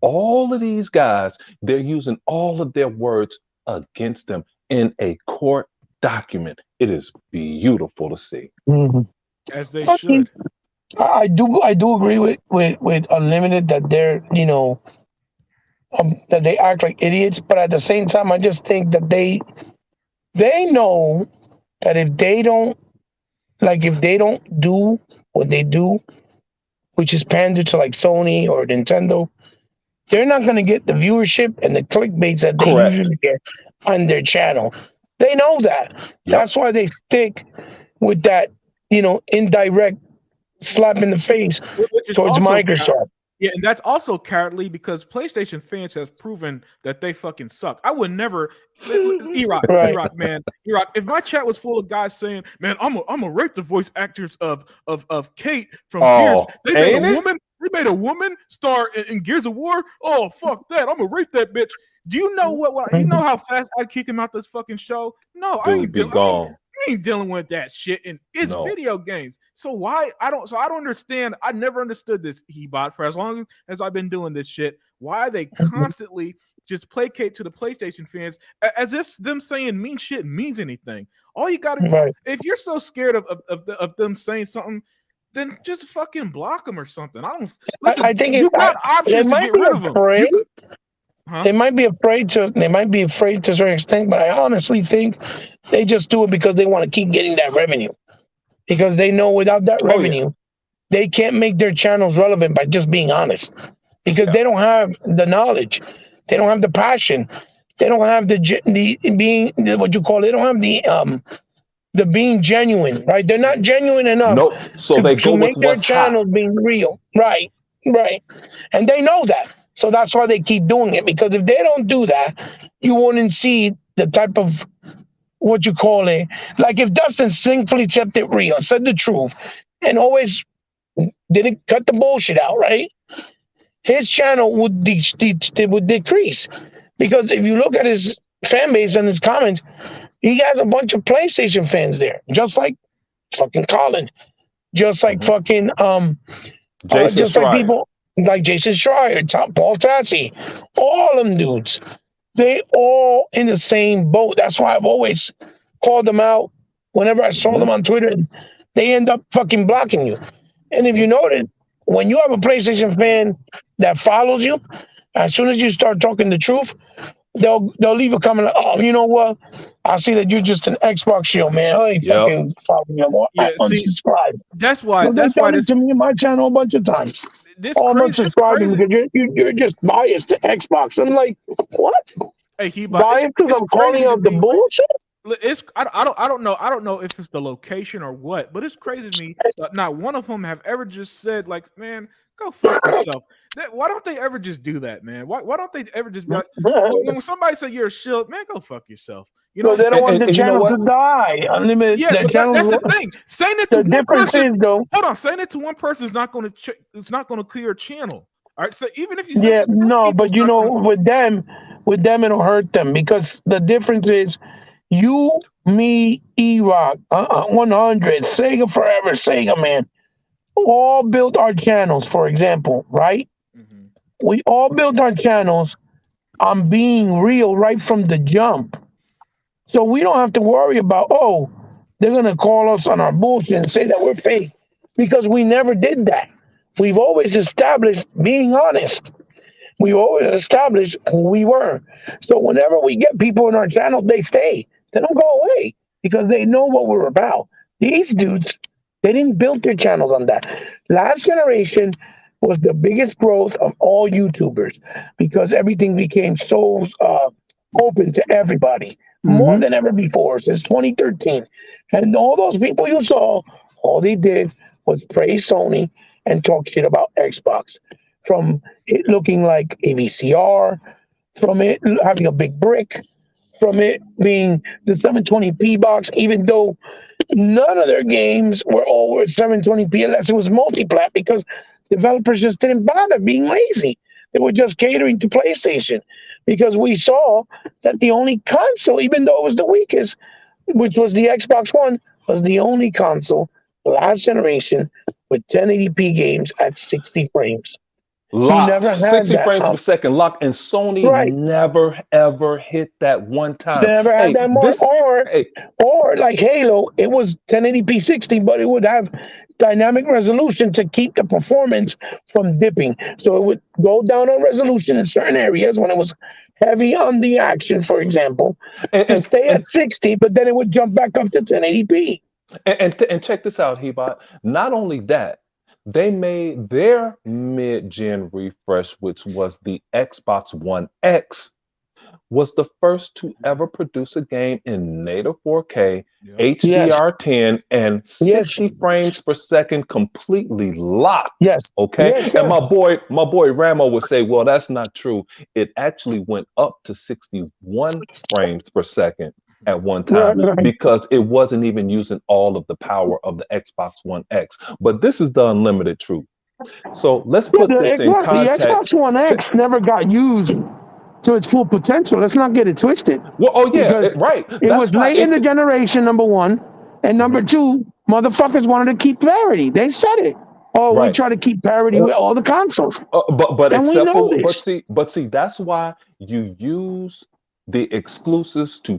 S2: All of these guys, they're using all of their words against them in a court document. It is beautiful to see.
S7: Mhm.
S1: As they
S7: I mean,
S1: should.
S7: I do agree with Unlimited that they're that they act like idiots, but at the same time, I just think that they know that if they don't do what they do, which is pander to like Sony or Nintendo, they're not going to get the viewership and the clickbaits that they
S2: Correct.
S7: usually get on their channel. They know that.
S2: Yep.
S7: That's why they stick with that, indirect slap in the face
S1: Which is
S7: towards
S1: also
S7: Microsoft.
S1: Yeah, and that's also cowardly because PlayStation fans have proven that they fucking suck. I would never, Erock,
S7: Right.
S1: Erock, man, Erock. If my chat was full of guys saying, "Man, I'm a rape the voice actors of Kate from Gears,"
S2: Oh,
S1: they made
S2: ain't
S1: a
S2: it?
S1: woman, they made a woman star in Gears of War. Oh fuck that! I'm gonna rape that bitch. Do you know what you know how fast I'd kick him out this fucking show? No, I
S2: Dude,
S1: ain't
S2: be
S1: dealing.
S2: gone.
S1: I ain't dealing with that shit. And it's
S2: No.
S1: video games. So why I don't understand. I never understood this Hebot for as long as I've been doing this shit. Why they constantly just placate to the PlayStation fans as if them saying mean shit means anything. All you gotta
S7: Right.
S1: if you're so scared of them saying something, then just fucking block them or something. I don't listen.
S7: I think
S1: You got
S7: they
S1: options to
S7: might
S1: get
S7: be
S1: rid of them.
S7: afraid.
S1: Huh?
S7: They might be afraid to a certain extent, but I honestly think they just do it because they want to keep getting that revenue. Because they know without that
S2: Oh, yeah.
S7: revenue, they can't make their channels relevant by just being honest. Because they don't have the knowledge, they don't have the passion, they don't have the being what you call it. They don't have the being genuine, right? They're not genuine enough
S2: Nope. So they go
S7: to
S2: with
S7: make their
S2: what's hot.
S7: channels being real, right? And they know that, so that's why they keep doing it. Because if they don't do that, you wouldn't see the type of what you call it. Like if Dustin simply kept it real, said the truth, and always didn't cut the bullshit out, right? His channel would would decrease. Because if you look at his fan base and his comments, he has a bunch of PlayStation fans there, just like fucking Colin, just like fucking
S2: Jason
S7: just like
S2: Schreier.
S7: people like Jason Schreier, Paul Tassi, all them dudes. They all in the same boat. That's why I've always called them out whenever I saw them on Twitter. They end up fucking blocking you. And if you notice, when you have a PlayStation fan that follows you, as soon as you start talking the truth, they'll leave a comment like, "Oh, you know what? I see that you're just an Xbox shield, man. I ain't
S2: Yep.
S7: fucking following you anymore.
S1: Yeah,
S7: I
S1: see,
S7: unsubscribe."
S1: that's why
S7: Well, they've done it
S1: this
S7: to me in my channel a bunch of times.
S1: this
S7: Oh, I'm
S1: crazy. It's
S7: unsubscribing
S1: crazy.
S7: because you're just biased to Xbox. I'm like, what?
S1: Hey, Hebot,
S7: Biased because
S1: it's
S7: I'm calling
S1: crazy to
S7: out the
S1: me.
S7: bullshit?
S1: It's I don't know if it's the location or what, but it's crazy to me that not one of them have ever just said like, man, go fuck yourself. Why don't they ever just do that, man? Why don't they ever just be like, when somebody say you're a shield, man, go fuck yourself. You know,
S7: No, they don't want the
S2: and you know
S7: channel
S2: what?
S7: to die. Unlimited.
S1: yeah,
S7: The
S1: but
S7: channel.
S1: that's the thing. Saying it to
S7: The
S1: one
S7: difference
S1: person,
S7: is though.
S1: hold on, saying it to one person is not going to it's not going to clear a channel. All right, so even if you say
S7: Yeah,
S1: it to 10
S7: no,
S1: people,
S7: but
S1: it's
S7: you
S1: not
S7: know,
S1: gonna,
S7: with them it'll hurt them because the difference is you, me, E-Rock, 100, Sega Forever, Sega Man, all built our channels, for example, right?
S1: Mhm.
S7: We all built our channels on being real right from the jump. So we don't have to worry about, they're gonna call us on our bullshit and say that we're fake because we never did that. We've always established being honest. We always established who we were. So whenever we get people in our channel, they stay. They don't go away because they know what we're about. These dudes, they didn't build their channels on that. Last generation was the biggest growth of all YouTubers because everything became so open to everybody more than ever before since 2013. And all those people you saw, all they did was praise Sony and talk shit about Xbox. From it looking like a VCR, from it having a big brick, from it being the 720p box, even though none of their games were over 720p unless it was multiplat because developers just didn't bother being lazy. They were just catering to PlayStation because we saw that the only console, even though it was the weakest, which was the Xbox One, was the only console last generation with 1080p games at 60 frames.
S2: Locked,
S7: never had
S2: 60
S7: that,
S2: frames per second locked, and Sony
S7: right.
S2: never ever hit that one time.
S7: They never had
S2: Hey,
S7: that more.
S2: this, hey,
S7: Or like Halo, it was 1080p 60, but it would have dynamic resolution to keep the performance from dipping. So it would go down on resolution in certain areas when it was heavy on the action, for example, to stay at 60, but then it would jump back up to 1080p.
S2: and check this out, Hebot. Not only that, they made their mid-gen refresh, which was the Xbox One X, was the first to ever produce a game in native 4K,
S1: Yep.
S2: HDR10, and
S7: Yes.
S2: 60 frames per second, completely locked.
S7: Yes.
S2: Okay,
S7: Yes,
S2: and
S7: yes.
S2: my boy Ramo would say, "Well, that's not true. It actually went up to 61 frames per second at one time
S7: Right.
S2: because it wasn't even using all of the power of the Xbox One X. But this is the unlimited truth. So let's put this in
S7: The
S2: context.
S7: Xbox One X never got used to its full potential. Let's not get it twisted.
S2: Well, oh yeah,
S7: Because
S2: right.
S7: it
S2: That's
S7: was
S2: why
S7: late in the generation, number one. And number two, motherfuckers wanted to keep parity. They said it. Oh, we
S2: right.
S7: try to keep parity with all the consoles.
S2: But
S7: And we
S2: except
S7: know
S2: for
S7: this.
S2: but see that's why you use the exclusives to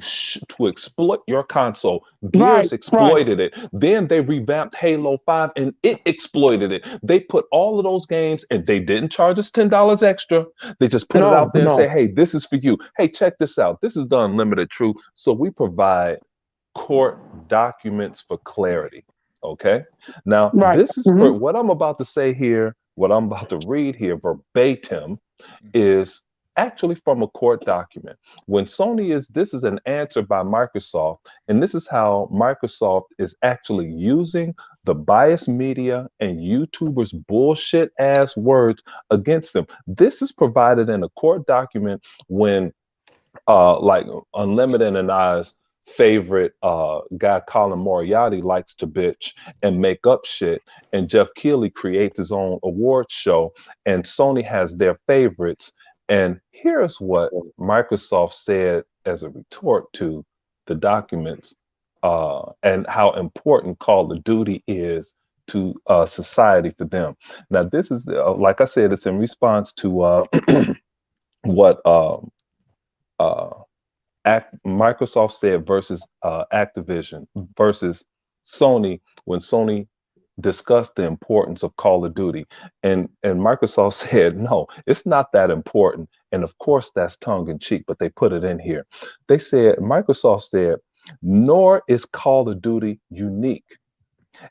S2: exploit your console. Gears
S7: Right.
S2: exploited it. Then they revamped Halo 5 and it exploited it. They put all of those games and they didn't charge us $10 extra. They just put it out there and say, "Hey, this is for you. Hey, check this out. This is the unlimited truth." So we provide court documents for clarity. Okay. Now,
S7: Right.
S2: this is for what I'm about to say here, what I'm about to read here verbatim is actually from a court document. When this is an answer by Microsoft, and this is how Microsoft is actually using the biased media and YouTubers' bullshit ass words against them. This is provided in a court document when like Unlimited and I's favorite guy Colin Moriarty likes to bitch and make up shit, and Jeff Keighley creates his own awards show, and Sony has their favorites. And here's what Microsoft said as a retort to the documents and how important Call of Duty is to society for them. Now, this is like I said, it's in response to what Microsoft said versus Activision versus Sony when Sony discussed the importance of Call of Duty, and Microsoft said no, it's not that important, and of course that's tongue in cheek, but they put it in here. They said Microsoft said, nor is Call of Duty unique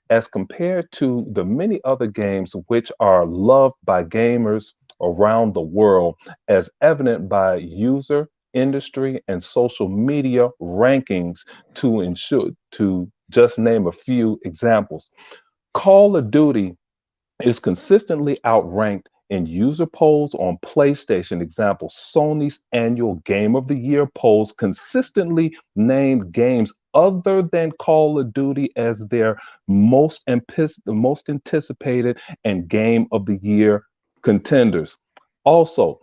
S2: as compared to the many other games which are loved by gamers around the world, as evident by user industry and social media rankings to just name a few examples. Call of Duty is consistently outranked in user polls on PlayStation. Example, Sony's annual Game of the Year polls consistently named games other than Call of Duty as their most anticipated and Game of the Year contenders. Also,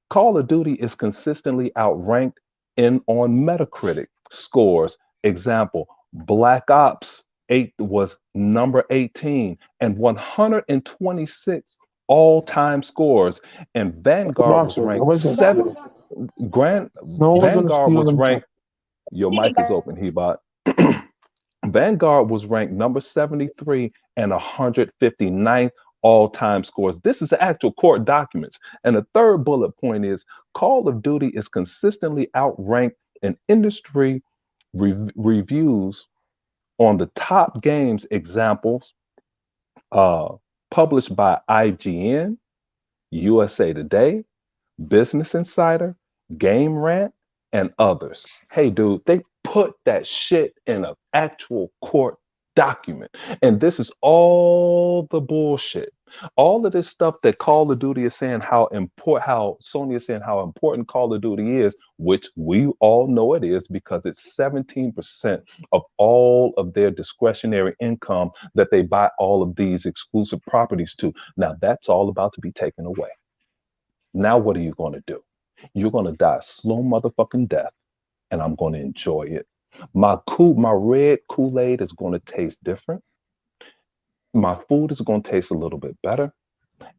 S2: Call of Duty is consistently outranked on Metacritic scores. Example, Black Ops 8 was number 18 and 126 all-time scores. And Vanguard was ranked 7. Vanguard was ranked. Your mic is open, Hebot. Vanguard was ranked number 73 and 159th all-time scores. This is the actual court documents. And the third bullet point is Call of Duty is consistently outranked in industry reviews on the top games examples published by IGN, USA Today, Business Insider, Game Rant, and others. Hey, dude, they put that shit in an actual court document. And this is all the bullshit. All of this stuff that Call of Duty is saying how Sony is saying how important Call of Duty is, which we all know it is because it's 17% of all of their discretionary income that they buy all of these exclusive properties to. Now that's all about to be taken away. Now what are you going to do? You're going to die a slow motherfucking death, and I'm going to enjoy it. My red Kool-Aid is going to taste different. My food is going to taste a little bit better,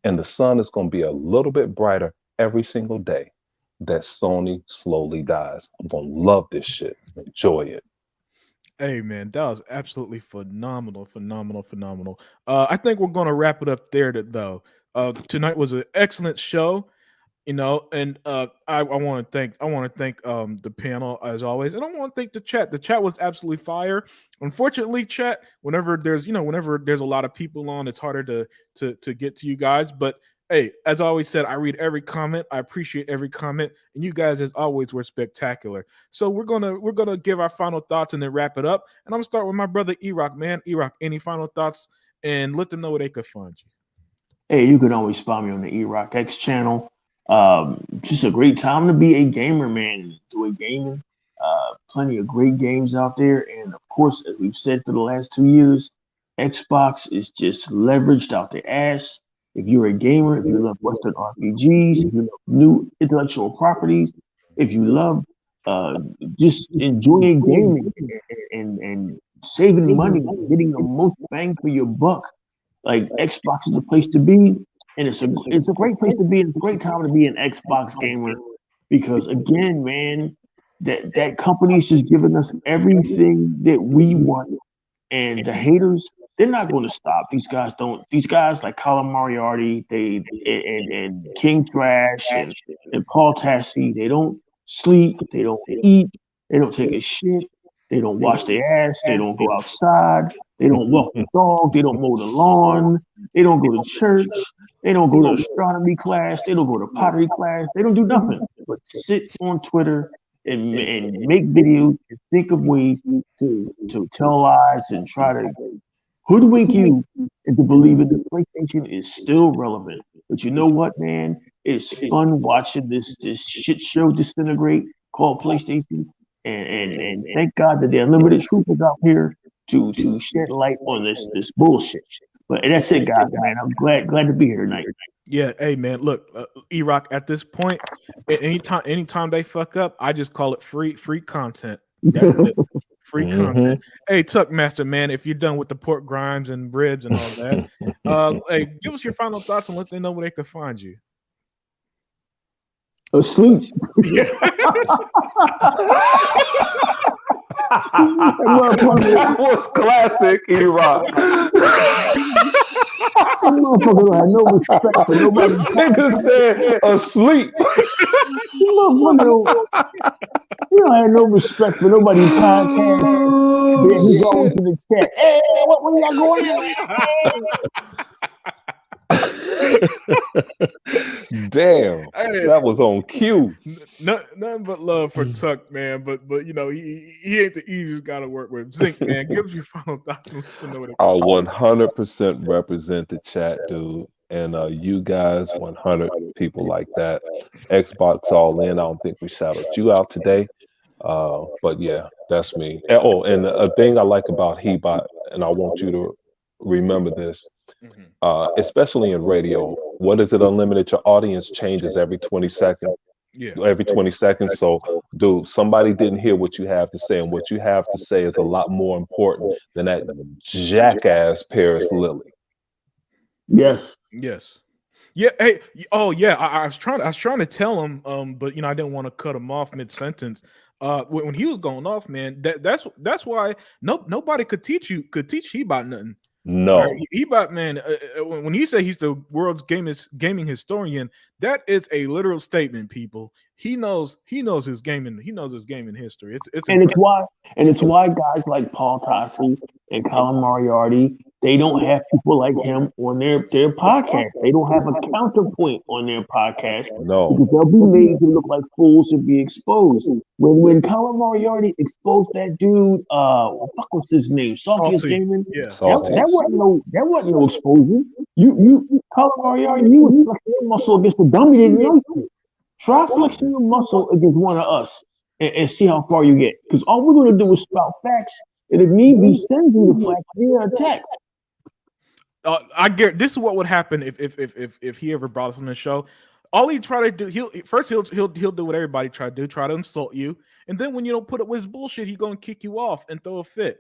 S2: and the sun is going to be a little bit brighter every single day that Sony slowly dies. I'm going to love this shit. Enjoy it.
S1: Hey man, that was absolutely phenomenal. I think we're going to wrap it up there though. Tonight was an excellent show. And I want to thank the panel as always, and I want to thank the chat. The chat was absolutely fire. Unfortunately, chat, whenever there's a lot of people on, it's harder to get to you guys. But hey, as I always said, I read every comment. I appreciate every comment, and you guys, as always, were spectacular. So we're gonna give our final thoughts and then wrap it up. And I'm gonna start with my brother E-Rock. Man, E-Rock, any final thoughts? And let them know where they could find you.
S6: Hey, you can always find me on the E-Rock X channel. Just a great time to be a gamer, man. Enjoy gaming. Plenty of great games out there, and of course, as we've said for the last 2 years, Xbox is just leveraged out the ass. If you're a gamer, if you love Western RPGs, if you love new intellectual properties, if you love just enjoying gaming and saving money, getting the most bang for your buck, like Xbox is the place to be. And it's a great place to be. And it's a great time to be an Xbox gamer because, again, man, that company's just giving us everything that we want. And the haters, they're not going to stop. These guys like Colin Moriarty, and King Thrash and Paul Tassi, they don't sleep, they don't eat, they don't take a shit, they don't wash their ass, they don't go outside, they don't walk the dog, they don't mow the lawn, they don't go to church, they don't go to astronomy class, they don't go to pottery class, they don't do nothing but sit on Twitter and make videos and think of ways to tell lies and try to hoodwink you into believing that PlayStation is still relevant. But you know what, man? It's fun watching this shit show disintegrate called PlayStation. And thank God that the unlimited truth is out here to shed light on this bullshit. But that's it, guys, man. I'm glad to be here tonight.
S1: Yeah, hey man, look, E-Rock, at this point, anytime they fuck up, I just call it free content. That's it. Free content. Hey, Tuck Master, man, if you're done with the pork grinds and ribs and all that, hey, give us your final thoughts and let them know where they can find you.
S6: Asleep.
S1: Yeah.
S2: That was classic, E-Rock.
S6: Motherfucker had no respect for nobody.
S2: Nigga said asleep.
S6: You don't have no respect for nobody's podcast. Then he goes to the chat. Hey, what you got going on?
S2: Damn,
S1: Hey,
S2: that was on cue.
S1: Nothing but love for Tuck, man. But he ain't the easiest guy to work with. Zink, man, give us your final thoughts.
S2: I'll 100% represent the chat, dude. And you guys, 100 people like that. Xbox all in. I don't think we shouted you out today. But yeah, that's me. And a thing I like about Hebot, and I want you to remember this, especially in radio. What is it, Unlimited? Your audience changes every 20 seconds.
S1: Yeah.
S2: Every 20 seconds. So, dude, somebody didn't hear what you have to say, and what you have to say is a lot more important than that jackass Paris Lily.
S6: Yes.
S1: Yeah. Hey. Oh yeah. I was trying to tell him. But I didn't want to cut him off mid sentence. When he was going off, man. That's why nobody could teach he about nothing.
S2: No.
S1: Right? He about man. When he say he's the world's gaming historian, that is a literal statement. People. He knows his gaming. He knows his gaming history. It's
S6: And
S1: incredible.
S6: it's why guys like Paul Tassi and Colin Moriarty, they don't have people like him on their podcast. They don't have a counterpoint on their podcast
S2: No.
S6: because they'll be made to look like fools and be exposed. When Colin Moriarty exposed that dude, what the fuck was his name? Saltiest
S1: Salty.
S6: Gaming.
S1: Yeah.
S2: Salty.
S6: That wasn't no exposure. You Colin Moriarty, you was flexing your muscle against the dummy didn't know you. Try flexing your muscle against one of us and see how far you get. Because all we're going to do is spout facts, and if need be, send you the facts via text.
S1: I get this is what would happen if he ever brought us on the show. All he try to do, he'll do what everybody try to do, try to insult you, and then when you don't put up with his bullshit, he's gonna kick you off and throw a fit.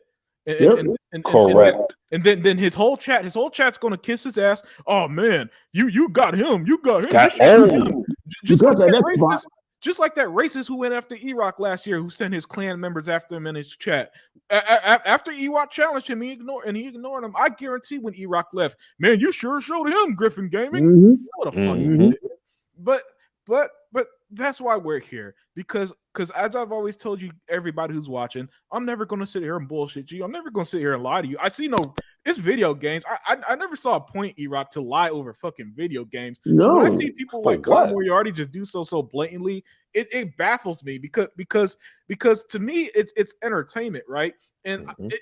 S2: Correct.
S1: And then his whole chat's gonna kiss his ass. Oh man, you got him. You got him.
S2: Got
S1: You should-
S2: him.
S1: Just
S6: You
S1: like
S6: got
S1: that
S6: that
S1: racist,
S6: Xbox.
S1: just like that racist who went after E-Rock last year, who sent his clan members after him in his chat. After E-Rock challenged him, he ignored him. I guarantee when E-Rock left, man, you sure showed him Griffin Gaming.
S6: Mhm.
S1: What a fuck you
S2: Mhm.
S1: did. But that's why we're here because as I've always told you, everybody who's watching, I'm never going to sit here and bullshit you. I'm never going to sit here and lie to you. I see it's video games. I never saw a point, E-Rock, to lie over fucking video games. So when I
S6: No.
S1: see people
S2: For
S1: like Colin
S2: what?
S1: Moriarty just do so blatantly, it baffles me because to me it's entertainment, right? And
S2: Mhm.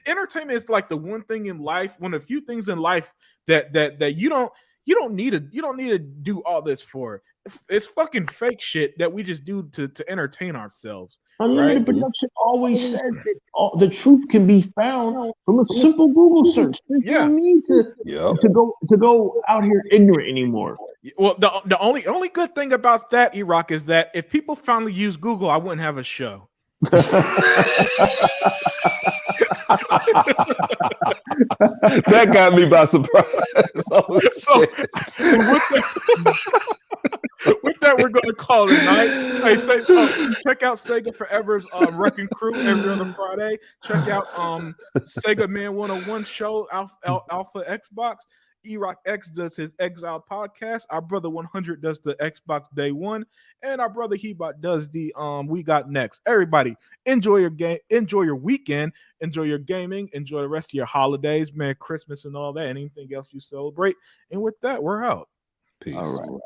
S1: entertainment is like the one thing in life, one of the few things in life that you don't need to do all this for. It's fucking fake shit that we just do to entertain ourselves.
S6: Unlimited
S1: Right?
S6: production always says that the truth can be found from a simple Google search. You
S1: Yeah.
S6: don't need
S2: Yep.
S6: to go out here ignorant anymore.
S1: Well, the only good thing about that, E-Rock, is that if people finally use Google, I wouldn't have a show.
S2: That got me by surprise. Oh,
S1: So
S2: shit.
S1: with that, we're going to call it a night. Hey, check out Sega Forever's Wrecking Crew every other Friday. Check out Sega Man 101 show, Alpha Xbox. E-Rock X does his Exile podcast. Our brother 100 does the Xbox Day One, and our brother Hebot does the We Got Next. Everybody, enjoy your game, enjoy your weekend, enjoy your gaming, enjoy the rest of your holidays, Merry Christmas and all that, and anything else you celebrate. And with that, we're out.
S2: Peace.
S6: All right.